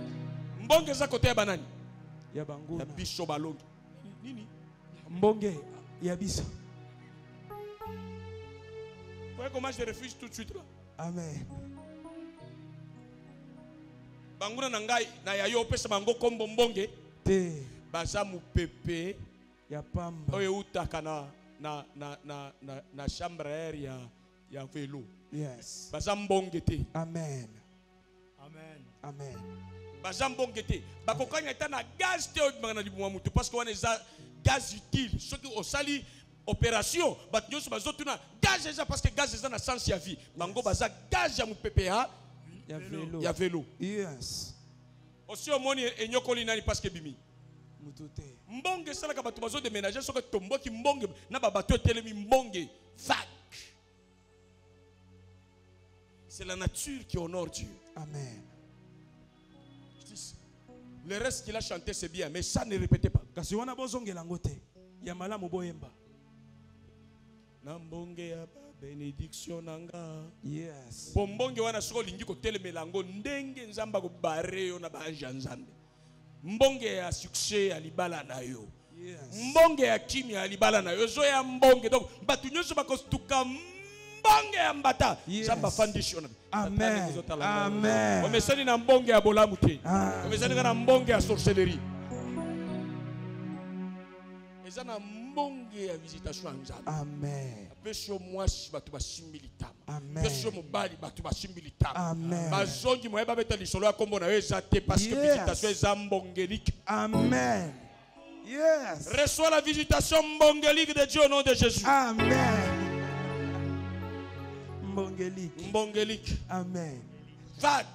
Mbonge za kote ya banani? Ya bangu. Ya biso balongi. Nini? Mbonge ya biso. Vous voyez comment je refuse tout de suite là? Amen. Banguna nangai na ya yo pesa bango kombo mbonge te baza mu pepe ya pamba oyo utaka na chambre air ya vélo. Yes. Baza mbonge te. Amen. Amen. Amen. Baza mbonge te. Bakokanya ta na gaz te o na libuma mutu parce que wana eza gaz utile. Soki osali opération bat nyoso bazotuna gaz eza parce que gaz eza na sens ya vie. Bango baza gaz ya mu pepe ya vélo. Ya vélo. Yes. Aussi omoni enyokoli nani parce que bimi. Mutote. Mbonge salaka bato bazo déménager soki tomboki mbonge na ba bato telemi mbonge vague. C'est la nature qui honore Dieu. Amen. Le reste qu'il a chanté c'est bien mais ça ne répétez pas. Kasi wana bozongela ngote ya malamu boyemba. Na mbonge ya bénédiction nanga. Yes. Bombonge wana soko lingi ko telemela ngo ndenge nzamba ko bare yo na banja nzambe. Mbonge ya succès ya libala na yo. Yes. Mbonge ya kimia ya libala na yo. Zo ya mbonge donc batu nyoso bakostuka mbonge ya mbata. Yes. Zamba foundation. Amen. Amen. Omesani na mbonge ya bolamu te. Omesani na mbonge ya sorcellerie. Ezana mbonge ya visitation nzambe. Amen. Pesho mwasi batu basimbili-tama. Amen. Pesho mobali batu basimbili-tama. Amen. Bazongi moyeba beta lisolo ya kombo na yo eza te parce que visitation eza mbongelique. Amen. Yes. Reçois la visitation mbongelique de Dieu au nom de Jésus. Amen. Mbongelique. Mbongelique. Amen. Vague.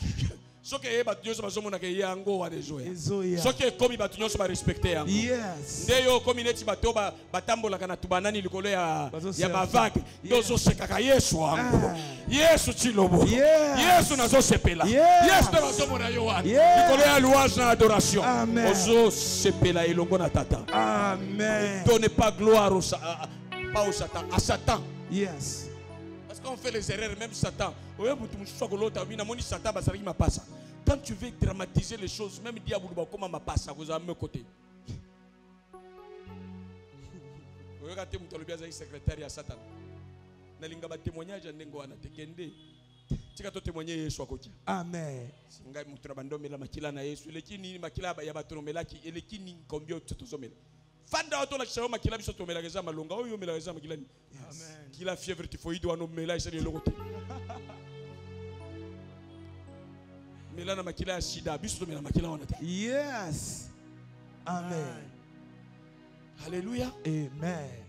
Ce que batu nyonso bazomona ke yango wa dejoya. Ezoya. Ce que komi batu nyonso ba respecter yango. Yes. Ndeyo komi neti bato batambolaka na tubanani likolo ya bavague. Yes. Dozo sekaka Yesu wangu. Yesu chilobo. Yes. Yesu nazo sepela. Yes. Yesu nazomona yo wana. Yes. Likolo ya louange na adoration. Amen. Ozo sepela elongo na tata. Amen. Donnez pas gloire pas au Satan, à Satan. Yes. Parce qu'on fait les erreurs, même Satan. Quand tu veux dramatiser les choses, même diable comment ma passe, vous avez à mes côtés. Regardez mon tolobiaza secrétaire à Satan. Nalinga ba témoignage ndengo wana tekende. Tika to témoigner Yesu akoja. Amen. Singa mutu bandomela makila na Yesu. Lekini makila ya batomelaki, elekini kombio tutuzomela. Fanda oto la kishayo makila biso tomela geza malonga oyo mela geza makila ni. Amen. Kila fièvre typhoïde wana mela isa ni lokote. Mela na makila ya sida biso tomela makila wana. Yes. Amen. Alléluia. Amen.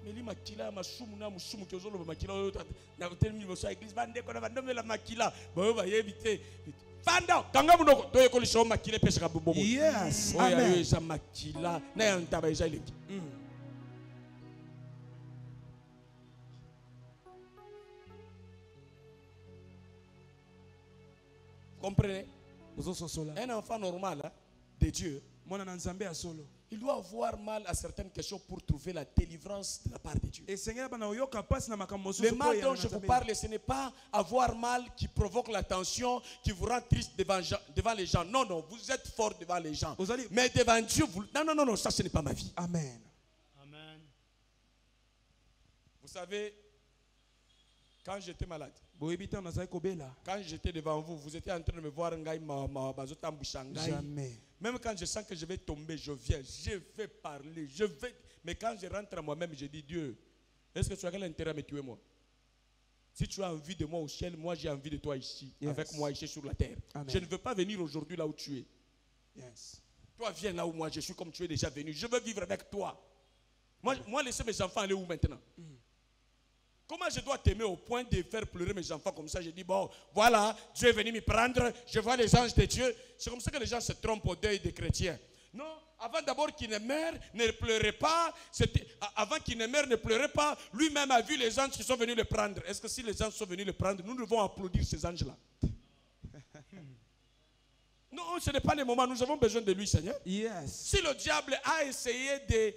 Meli makila masumu na musumu kozolo makila oyo na kotelmi boso église bande ko na bandomela makila boyo ba yebite. Fanda kanga munoko to yeko lisho makila pesa ka bobo. Yes. Amen. Oya yo esa makila na ya ntaba esa ilengi. Comprenez? Un enfant normal de Dieu, il doit avoir mal à certaines questions pour trouver la délivrance de la part de Dieu. Le mal dont je vous parle, ce n'est pas avoir mal qui provoque la tension, qui vous rend triste devant les gens. Non, non, vous êtes fort devant les gens. Mais devant Dieu, vous... Non, ça ce n'est pas ma vie. Amen. Amen. Vous savez, quand j'étais malade, quand j'étais devant vous, vous étiez en train de me voir. Jamais. Même quand je sens que je vais tomber, je viens, je vais parler, je vais. Mais quand je rentre à moi-même, je dis Dieu, est-ce que tu as quel intérêt à me tuer moi? Si tu as envie de moi au ciel, moi j'ai envie de toi ici, avec moi ici sur la terre. Amen. Je ne veux pas venir aujourd'hui là où tu es. Yes. Toi viens là où moi je suis comme tu es déjà venu. Je veux vivre avec toi. Moi laisser mes enfants aller où maintenant? Comment je dois t'aimer au point de faire pleurer mes enfants comme ça? Je dis, bon, voilà, Dieu est venu me prendre, je vois les anges de Dieu. C'est comme ça que les gens se trompent au deuil des chrétiens. Non, avant d'abord qu'il ne meure, ne pleurez pas. Avant qu'il ne meure, ne pleurez pas. Lui-même a vu les anges qui sont venus le prendre. Est-ce que si les anges sont venus le prendre, nous devons applaudir ces anges-là? Non, ce n'est pas le moment. Nous avons besoin de lui, Seigneur. Yes. Si le diable a essayé de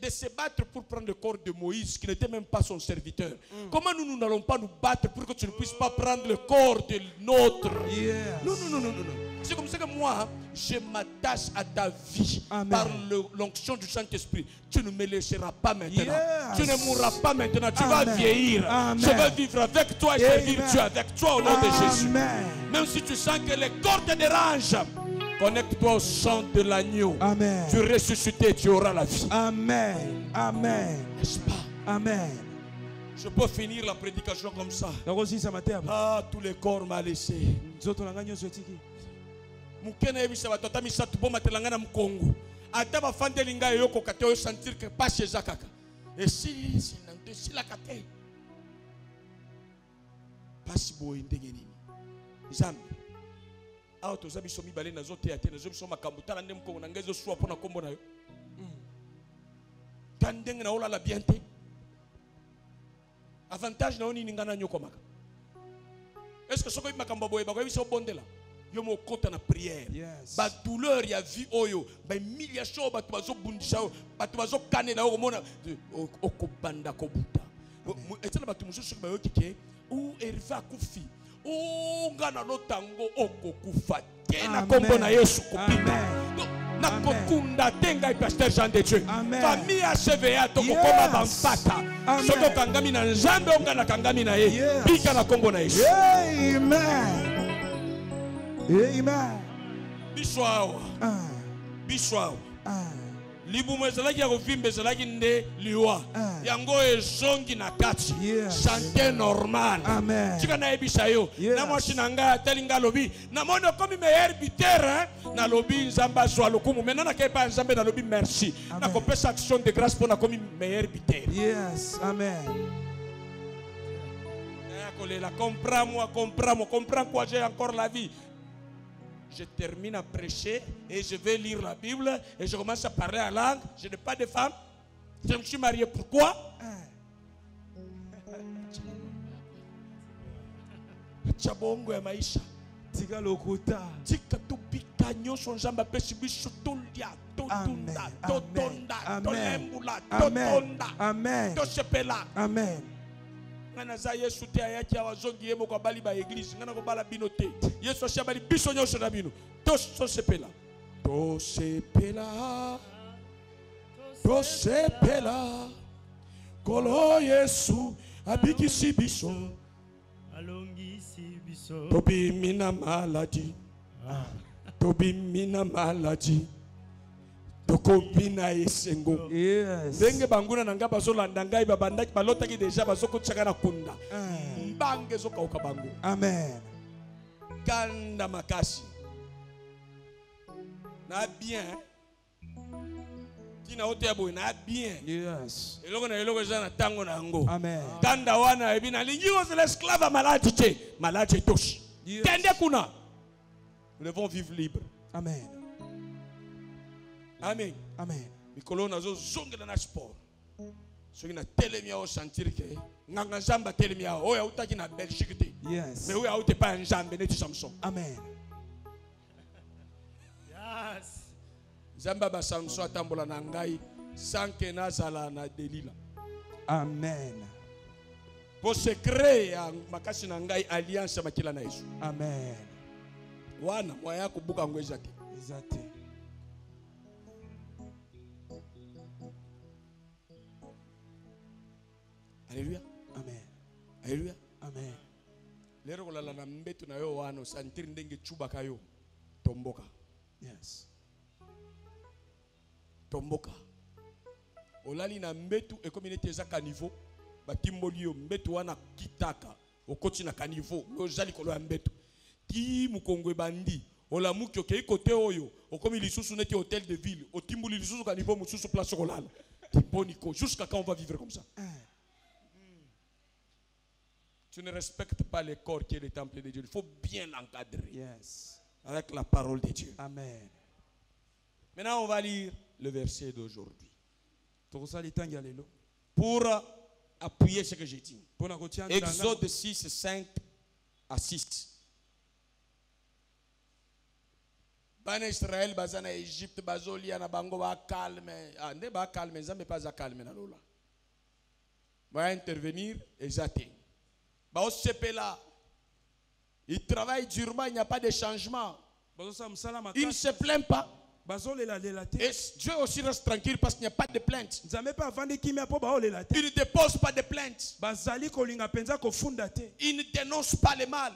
se battre pour prendre le corps de Moïse, qui n'était même pas son serviteur, comment nous n'allons pas nous battre pour que tu ne puisses pas prendre le corps de nôtre? Yes. Non. C'est comme ça que moi, je m'attache à ta vie. Amen. Par l'onction du Saint-Esprit. Tu ne me laisseras pas maintenant. Yes. Tu ne mourras pas maintenant. Tu vas vieillir. Amen. Je vais vivre avec toi et servir Dieu avec toi au nom de Jésus. Même si tu sens que les corps te dérangent, connecte-toi au sang de l'agneau. Amen. Tu ressuscité, tu auras la vie. Amen. Amen. N'est-ce pas? Amen. Je peux finir la prédication comme ça. Ah, tous les corps m'ont laissé. Mukene ebisa batata misatu boma telanga na mkongo. Ata ba fandeli ngai yoko kate yo sentir que pas chez Zakaka. Et si nante si la kate. Pas boy ndenge nini. Zambi. Aho toza biso mibale na zote ate na zo biso makambo tala ndem kongo na ngezo swa pona kombo na yo. Kandenge na ola la bienté. Avantage na oni ningana nyoko maka. Est-ce que soko makambo boye ba ko biso bondela? Yo mo kota na prière. Yes. Ba douleur ya vie oyo, ba humiliation batu bazo bundisha, batu bazo kanela o mona okobanda kobuta. Etana batu mususu ba yokike ou eriva kufi. O ngana lotango okokufa. Tena kombo na Yesu kopita. nakokunda tenga pasteur Jean de Dieu famille ya CVA tokokoma bampata soki kangami na nzambe onga na kangami na ye bika na kombo na Yesu. Amen. Amen. Biswawa biswawa libumu ezalaki ya kovimba ezalaki nde liwa yango ezongi na kati chante normal tika nayebisa yo na mwasi na ngai atali ngai alobi namoni okomi meilleur buteur na lobi nzambe azwa lokumu maintenant nakei pa nzambe na lobi merci nakopesa action de grâce mpo nakomi meilleur buteur. Yes, amen. Nakolela comprends-moi, comprends quoi, j'ai encore la vie. Je termine à prêcher et je vais lire la Bible et je commence à parler en langue. Je n'ai pas de femme. Je me suis marié. Pourquoi? Chabongo ya maisha. Tika lokuta. Tika tupika nyosho nzamba pesi biso tolia totunda totonda tolembula totonda. Amen. Tosepela. Amen. Ngana Yesu te ayaki awazongi yemo kwa bali ba église ngana ko bala bino te Yesu ashabali biso nyosho na bino tosepela kolo Yesu abikisi biso alongisi biso tobimina maladi tokobina esengo. Ndenge banguna na ngaba zolanda ngai babandaki balotaki deja bazokotshaka na kunda mbange zokauka bango. Amen. Kanda makasi na bien tina ote boy na bien. Yes. Eloko na eloko jana tango na ngo. Amen. Kanda wana ebina lingi os l'esclave malade te malade toshi. Kende kuna. Nous devons vivre libre. Amen. Amen. Amen. Mikolo nazo zongela na sport. Soki na telemia o sentir que nganga nzamba telemia o ya utaki na Belgique te. Yes. Mais o ya uté pas nzambe neti Samson. Amen. Yes. Nzamba ba Samson atambola na ngai sanke nazala na Delila. Amen. Pour se créer makasi na ngai alliance makila na Yesu. Amen. Wana moya kubuka ngweza te. Exact. Alléluia. Amen. Alléluia. Amen. Lero kolala na mbetu na yo wana santiri ndenge chubaka yo tomboka. Yes. Tomboka. Olali na mbetu ekominete za kanivo batimboli yo mbetu wana kitaka okoti na kanivo ozali kolo ya mbetu ki mukongwe bandi olamuki okei kote oyo okomi lisusu neti hôtel de ville otimbuli lisusu kanivo mususu place kolala tiponiko jusqu'à quand on va vivre comme ça? Tu ne respectes pas le corps qui est le temple de Dieu. Il faut bien l'encadrer. Yes. Avec la parole de Dieu. Amen. Maintenant, on va lire le verset d'aujourd'hui. Pour Pour appuyer ce que j'ai dit. Exode 6, 5 à 6. Bana Israël, bazana Égypte, bazolia na bango ba calme. Ah, ne ba calme, ça mais pas à calme na lola. Va intervenir exactement. Bah au CPLA, il travaille durement, il n'y a pas de changement. Il ne se plaint pas. Et Dieu aussi reste tranquille parce qu'il n'y a pas de plainte. Il ne dépose pas de plainte. Il ne dénonce pas le mal.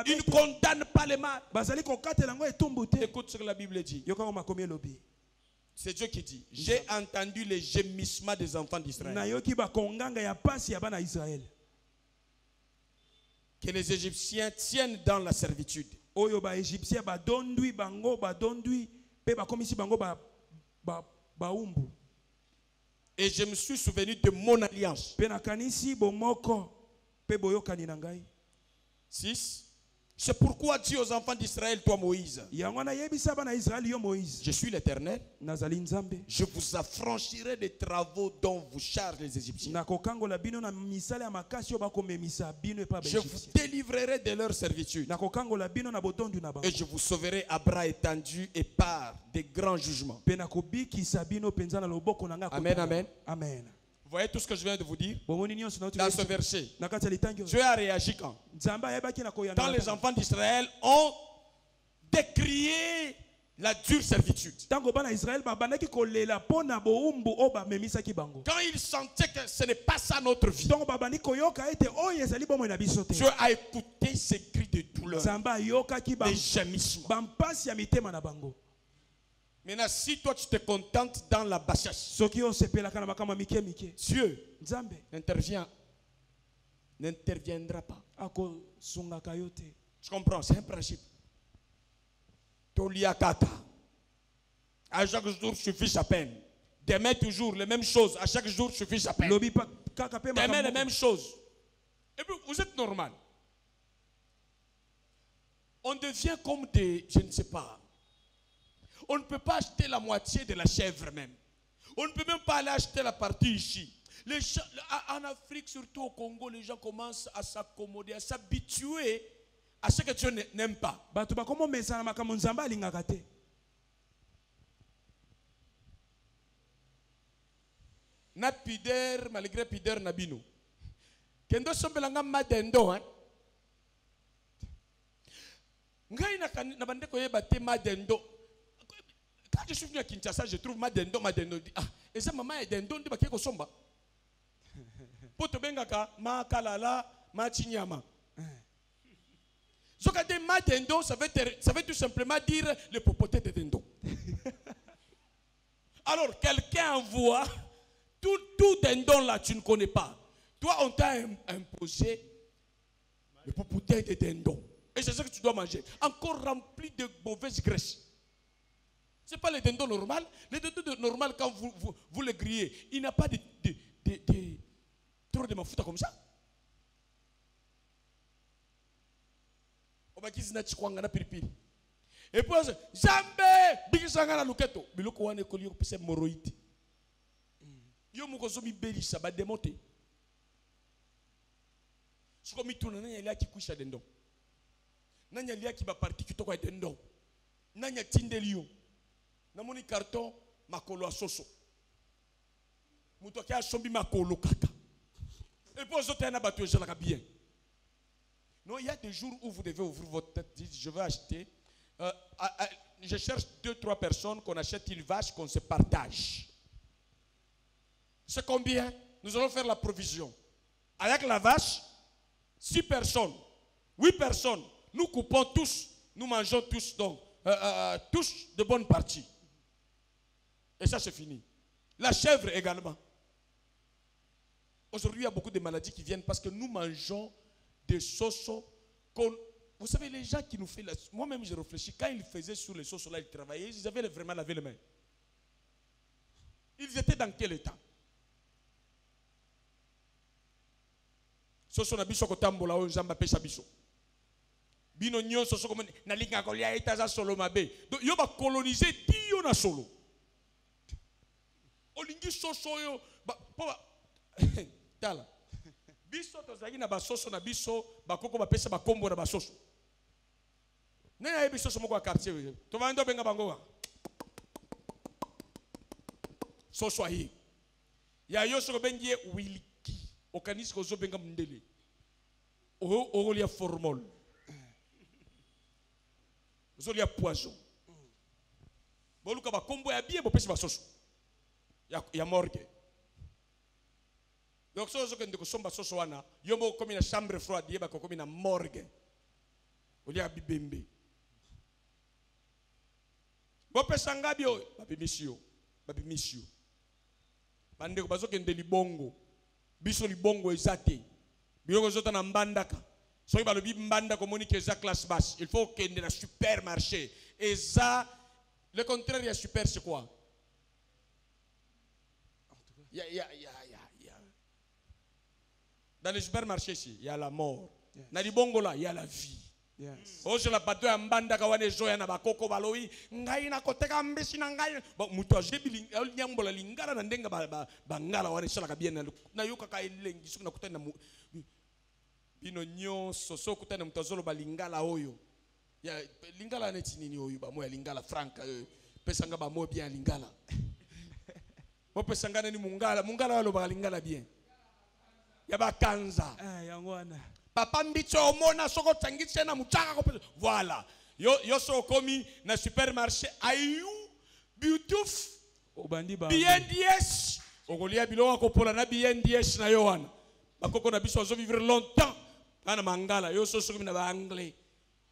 Il ne condamne pas le mal. Écoute ce que la Bible dit. C'est Dieu qui dit. J'ai entendu les gémissements des enfants d'Israël. Que les Égyptiens tiennent dans la servitude. Et je me suis souvenu de mon alliance. 6. C'est pourquoi dit aux enfants d'Israël, toi Moïse, je suis l'Éternel, je vous affranchirai des travaux dont vous chargent les Égyptiens. Je vous délivrerai de leur servitude. Et je vous sauverai à bras étendus et par des grands jugements. Amen, amen. Amen. Vous voyez tout ce que je viens de vous dire dans ce verset. Dieu a réagi quand? Quand les enfants d'Israël ont décrié la dure servitude. Quand ils sentaient que ce n'est pas ça notre vie, Dieu a écouté ces cris de douleur, des gémissements. Maintenant, si toi tu te contentes dans la bassesse, Dieu n'interviendra pas. Tu comprends? C'est un principe. Toliakata. À chaque jour suffit sa peine. Demain toujours les mêmes choses. À chaque jour suffit sa peine. Demain les mêmes choses. Et puis vous êtes normal. On devient comme des, je ne sais pas. On ne peut pas acheter la moitié de la chèvre même. On ne peut même pas aller acheter la partie ici. Les gens, en Afrique, surtout au Congo, les gens commencent à s'accommoder, à s'habituer à ce que Dieu n'aime pas. Na pider, malgré pider nabino. Kendo sombelanga madendo, hein? Ngai na bandeko yeba te madendo. Quand je suis venu à Kinshasa, je trouve madendo. Ah, et ça maman est dendo, ndi bakeko somba. Poto bengaka ma kalala, ma chinyama. Ce que madendo, ça veut tout simplement dire le popoté de dendo. Alors, quelqu'un envoie tout dindon là, tu ne connais pas. Toi, on t'a imposé le popoté de dindon. Et c'est ça que tu dois manger. Encore rempli de mauvaises graisses. Ce n'est pas le dindon normal. Le dindon normal, quand vous le grillez, il n'a pas trop de mafuta comme ça. Et puis, Zambé, Bigisangana Luketo, Biloko wane koli ko pese moroïde. Yo mukozo mi belisa ba démonter. Siko mituna nanya lia ki kuisha dendo. Nanya lia ki ba parti kitoko ya dendo. Nanya tindelio. Namoni carton makolo asoso. Muto kia sombi makolo kaka. Et puis autres na batu jalaka bien. Non, il y a des jours où vous devez ouvrir votre tête, dire je vais acheter. Je cherche 2-3 personnes qu'on achète une vache, qu'on se partage. C'est combien? Nous allons faire la provision. Avec la vache, 6 personnes, 8 personnes, nous coupons tous, nous mangeons tous, donc, tous de bonnes parties. Et ça, c'est fini. La chèvre également. Aujourd'hui, il y a beaucoup de maladies qui viennent parce que nous mangeons des sauces qu'on... Vous savez, les gens qui nous font... Moi-même, j'ai réfléchi. Quand ils faisaient sur les sauces là, ils travaillaient, ils avaient vraiment lavé les mains. Ils étaient dans quel état? Soso na biso kotambola o nzamba pesa biso. Bino nyonso soko na linga kolia etaza solo mabe. Donc yo ba coloniser dio na solo. Olingi soso yo ba tala. Biso tozaki na basoso na biso bakoko bapesa bakombo na basoso. Nena yebi soso moko ya quartier we. To vando benga bango. Soso ahi. Ya yo soko bengie wiliki. Okanis ko zo benga mundele. O lia formol. Zo lia poison. Boluka bakombo ya bien bopesa basoso. Ya morgue. Donc so zo kende ko somba soso wana, yomo komi na chambre froide, yeba ko komi na morgue. Olia bibembe. Bopesa ngabi o, babimisio. Bande ko bazo kende libongo. Biso libongo ezate. Biloko zota na mbandaka. Soki balobi mbanda komonike eza classe basse. Il faut kende na supermarché. Eza le contraire ya super c'est quoi? Dans les supermarchés ici, il y a la mort. Na libongo là, il y a la vie. Yes. Oje la bato ya mbanda ka wane joya na bakoko baloi ngai na koteka mbesi na ngai ba muto ajebi nyambola lingala na ndenga bangala wane shala ka bien na yoka ka elengi soki na kutana bino nyonso so kutana mutazolo balingala oyo ya lingala neti nini oyo ba moya lingala franka pesa nga ba mo bien lingala mo pesa nga ni mungala walo ba lingala bien ya bakanza yango wana papa mbitso omona soko tsangitse na mutaka ko voilà Yo so komi na supermarché ayu butuf obandi ba BNDS okolia biloko kopola na BNDS na yo wana bakoko na biso zo vivre longtemps kana mangala yo so sokomi na ba anglais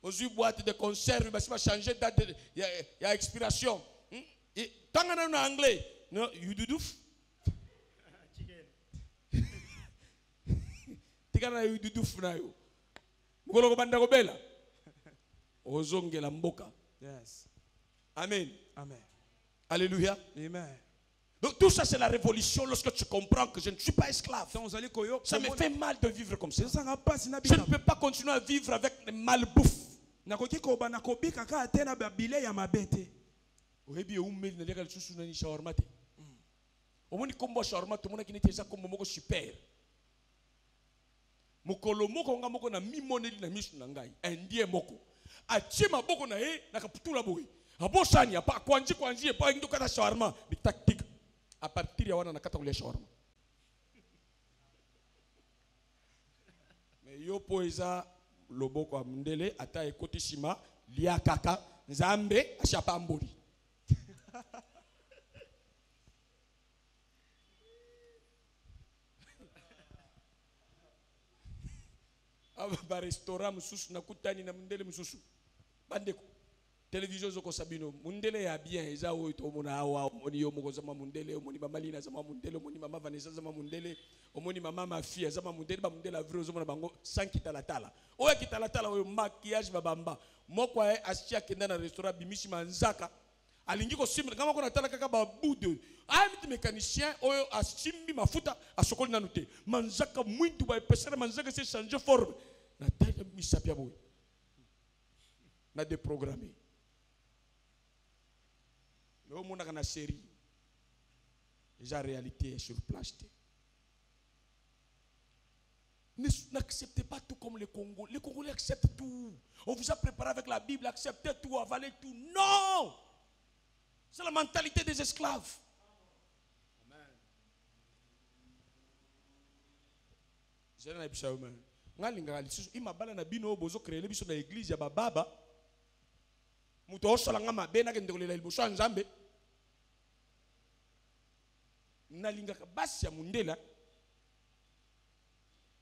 ozui boîte de conserve basi ba changer date ya expiration tanga na anglais no yududuf tikana yududuf na yo mukolo ko banda ko bela ozongela mboka. Yes. Amen. Amen. Alléluia. Amen. Donc tout ça c'est la révolution lorsque tu comprends que je ne suis pas esclave. Ça me fait mal de vivre comme ça. Je ne peux pas continuer à vivre avec les malbouffe. Super. Mokolo moko nga moko na mimoneli na misu na ngai endie moko achima boko na ye na kaputula boy abosani apa kwanji pa ndo kata shawarma bi tactique à partir ya wana na kata kulia shawarma mais yo poeza loboko amndele ata ekoti shima lia kaka nzambe ashapa mboli ba restaurant mususu na kutani na mundele mususu bandeko télévision zoko sabino mundele ya bien eza o to mona awa moni yo moko zama mundele moni mama Lina zama mundele moni mama Vanessa zama mundele moni mama Mafia zama mundele ba mundele avro zo mona bango sans kitalatala oya kitalatala oyo maquillage babamba moko ay asia kenda na restaurant bimishi manzaka alingi ko simba kama ko natala kaka ba bude amit mécanicien oyo asimbi mafuta asokoli nanu te manzaka mwindu ba pesera manzaka se changer forme na taya misapia boy na déprogrammer mais au monde na série déjà réalité est sur place. N'acceptez pas tout comme les Congolais. Les Congolais acceptent tout. On vous a préparé avec la Bible, acceptez tout, avalez tout. Non! C'est la mentalité des esclaves. Amen. Il m'a balé na bino bozo créer biso na église ya baba. Muto osolanga mabe na kendekolela liboso ya Nzambe. Nalingaka basi ya mundela.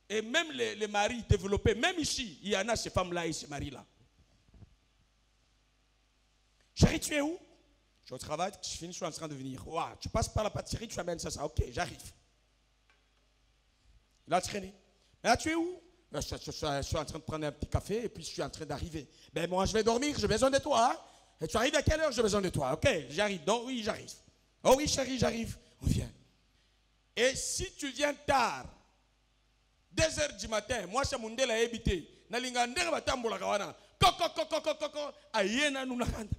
Et même les maris développés, même ici, il y en a ces femmes-là et ces maris-là. Chérie, tu es où? Je suis au travail, je finis, je suis en train de venir. Wow, tu passes par la pâtisserie, tu amènes ça. Ok, j'arrive. Il a traîné. Là, tu es où? Je suis en train de prendre un petit café et puis je suis en train d'arriver. Ben moi, je vais dormir, j'ai besoin de toi. Hein? Et tu arrives à quelle heure? J'ai besoin de toi. Ok, j'arrive. Donc oui, j'arrive. Oh oui, chérie, j'arrive. On vient. Et si tu viens tard, 2h du matin, moi je suis mundela habité. Na linga ndenge batambola kawana. Koko ayena nous nakanda.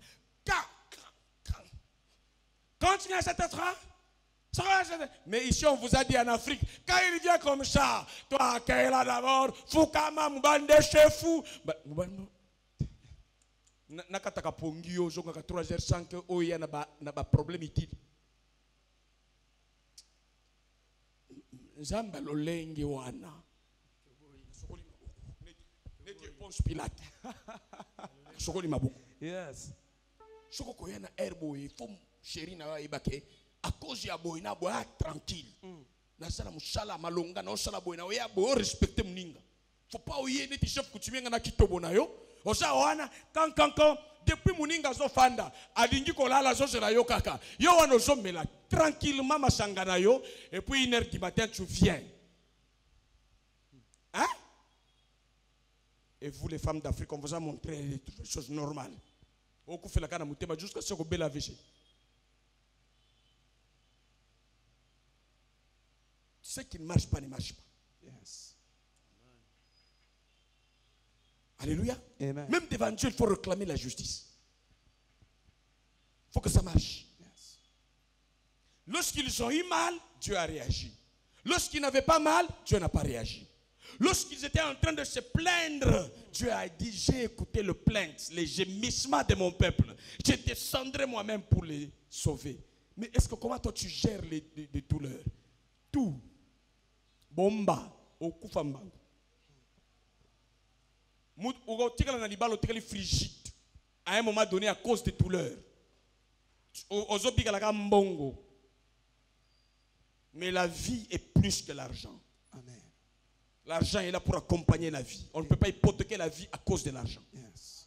Continue à cet endroit. Mais ici on vous a dit en Afrique, quand il vient comme ça, toi qui es là d'abord, Fukama Mbande chef fou. Nakataka pongio zonga 3h sans que oya na ba problème utile. Nzamba lolenge wana. Pilate. Sokoli mabuku. Yes. Soko koyana herbo e fom chéri na wa ibake à cause ya boy na boy tranquille. Na sala musala malonga na sala boy na ya boy respecter muninga. Faut pas oyer neti chef coutumier na kitobo na yo. Osa wana kan depuis muninga zo fanda alingi kolala zo sela yo kaka. Yo wana zo mela tranquillement masanga na yo et puis 1h du matin tu viens. Hein? Et vous les femmes d'Afrique, on vous a montré des choses normales. On fait la canne à mouté, jusqu'à ce que vous la véché. Ce qui ne marche pas, ne marche pas. Yes. Alléluia. Amen. Même devant Dieu, il faut réclamer la justice. Il faut que ça marche. Yes. Lorsqu'ils ont eu mal, Dieu a réagi. Lorsqu'ils n'avaient pas mal, Dieu n'a pas réagi. Lorsqu'ils étaient en train de se plaindre, Dieu a dit, j'ai écouté le plainte, les gémissements de mon peuple. Je descendrai moi-même pour les sauver. Mais est-ce que comment toi tu gères les douleurs? Tout. Bomba. Okufamba. Frigide. à un moment donné à cause des douleurs. Mais la vie est plus que l'argent. Amen. L'argent est là pour accompagner la vie. On ne peut pas hypothéquer la vie à cause de l'argent. Yes.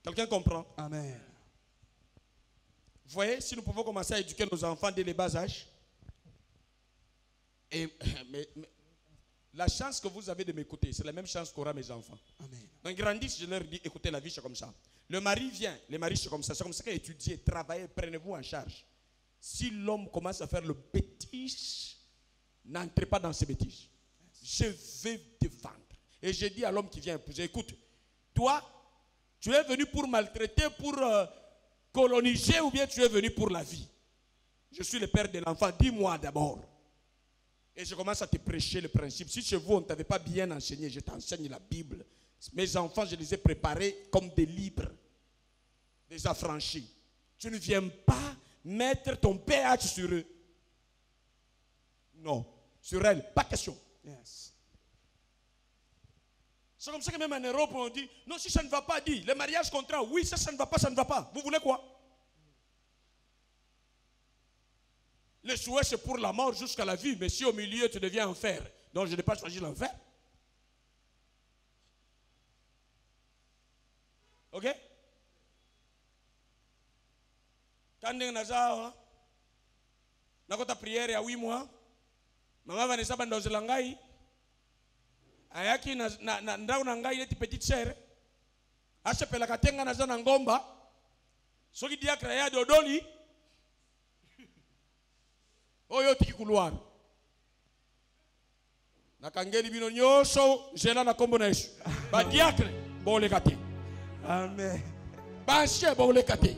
Quelqu'un comprend? Amen. Vous voyez, si nous pouvons commencer à éduquer nos enfants dès les bas âges. Mais la chance que vous avez de m'écouter, c'est la même chance qu'aura mes enfants. Amen. Donc ils grandissent, je leur dis, écoutez, la vie c'est comme ça. Le mari vient, les maris c'est comme ça qu'étudiez, travaillez, prenez-vous en charge. Si l'homme commence à faire le bêtise, n'entrez pas dans ces bêtises. Je vais te vendre. Et je dis à l'homme qui vient épouser, écoute, toi, tu es venu pour maltraiter, pour coloniser, ou bien tu es venu pour la vie? Je suis le père de l'enfant, dis-moi d'abord. Et je commence à te prêcher le principe. Si chez vous, on ne t'avait pas bien enseigné, je t'enseigne la Bible. Mes enfants, je les ai préparés comme des libres, des affranchis. Tu ne viens pas mettre ton péage sur eux. Non, sur elle, pas question. Yes. C'est comme ça que même en Europe, on dit, non, si ça ne va pas, dis, le mariage contrat, oui, ça ne va pas, ça ne va pas. Vous voulez quoi? Le souhait, c'est pour la mort jusqu'à la vie, mais si au milieu, tu deviens enfer, donc je n'ai pas choisi l'enfer. Ok? Quand on a ta prière il y a 8 mois, maman Vanessa bandozelangai, ayaki na ndao nangai ile petite sœur, achepela katenga na zana ngomba, soki diakra ya dodoli, oyo tiki couloir. Na kangeli bino nyoso, jela na kombo na Yesu. Ba diakre bole kate. Amen. Ba chie bole kate.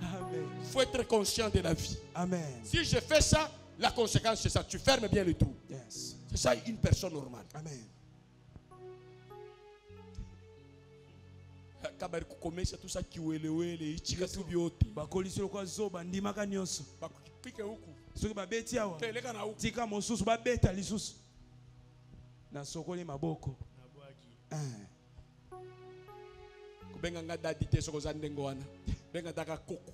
Amen. Il faut être conscient de la vie. Amen. Si je fais ça, la conséquence c'est ça. Tu fermes bien le trou. Yes. C'est ça une personne normale. Amen. Kabari kukomesha tout ça kiwelewele ichika tu biote. Bakolisolo kwa zoba ndimaka nyonso. Bakupike huku. Soki babeti awa. Teleka na huku. Tika mosusu babeta lisusu. Na sokoli maboko. Kubenga nga dadi te soko za ndengo wana. Benga daka koko.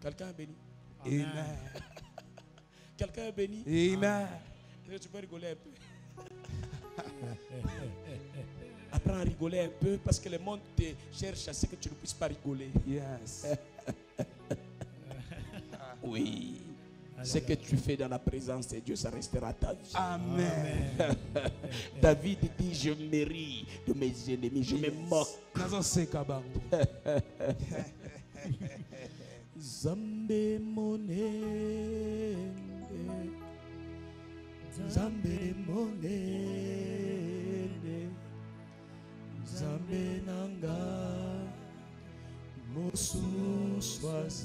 Quelqu'un est béni? Amen. Quelqu'un est béni? Amen. Tu peux rigoler un peu. Apprends à rigoler un peu parce que le monde te cherche à ce que tu ne puisses pas rigoler. Yes. Oui. Ce que tu fais dans la présence de Dieu, ça restera ta vie. Amen. David dit, je me ris de mes ennemis, je me moque. Zambe monende, Zambe monende, Zambe nanga, mosu swazalite.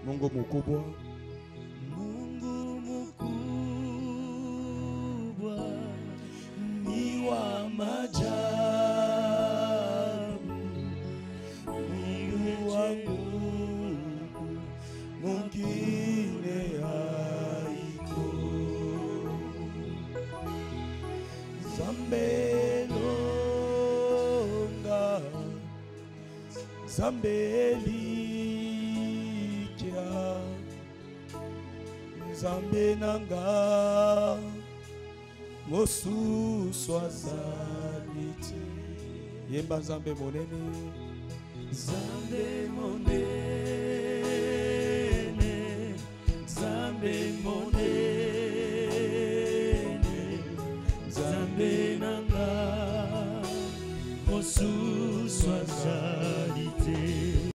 Mungu mkubwa, Mungu mkubwa, ni wa maajabu. Mungu wangu, mwingine haiko. Zambe longa, Zambe likia, Zambe nanga, mosu swazalite. Yemba Zambe monene, Zambe monene,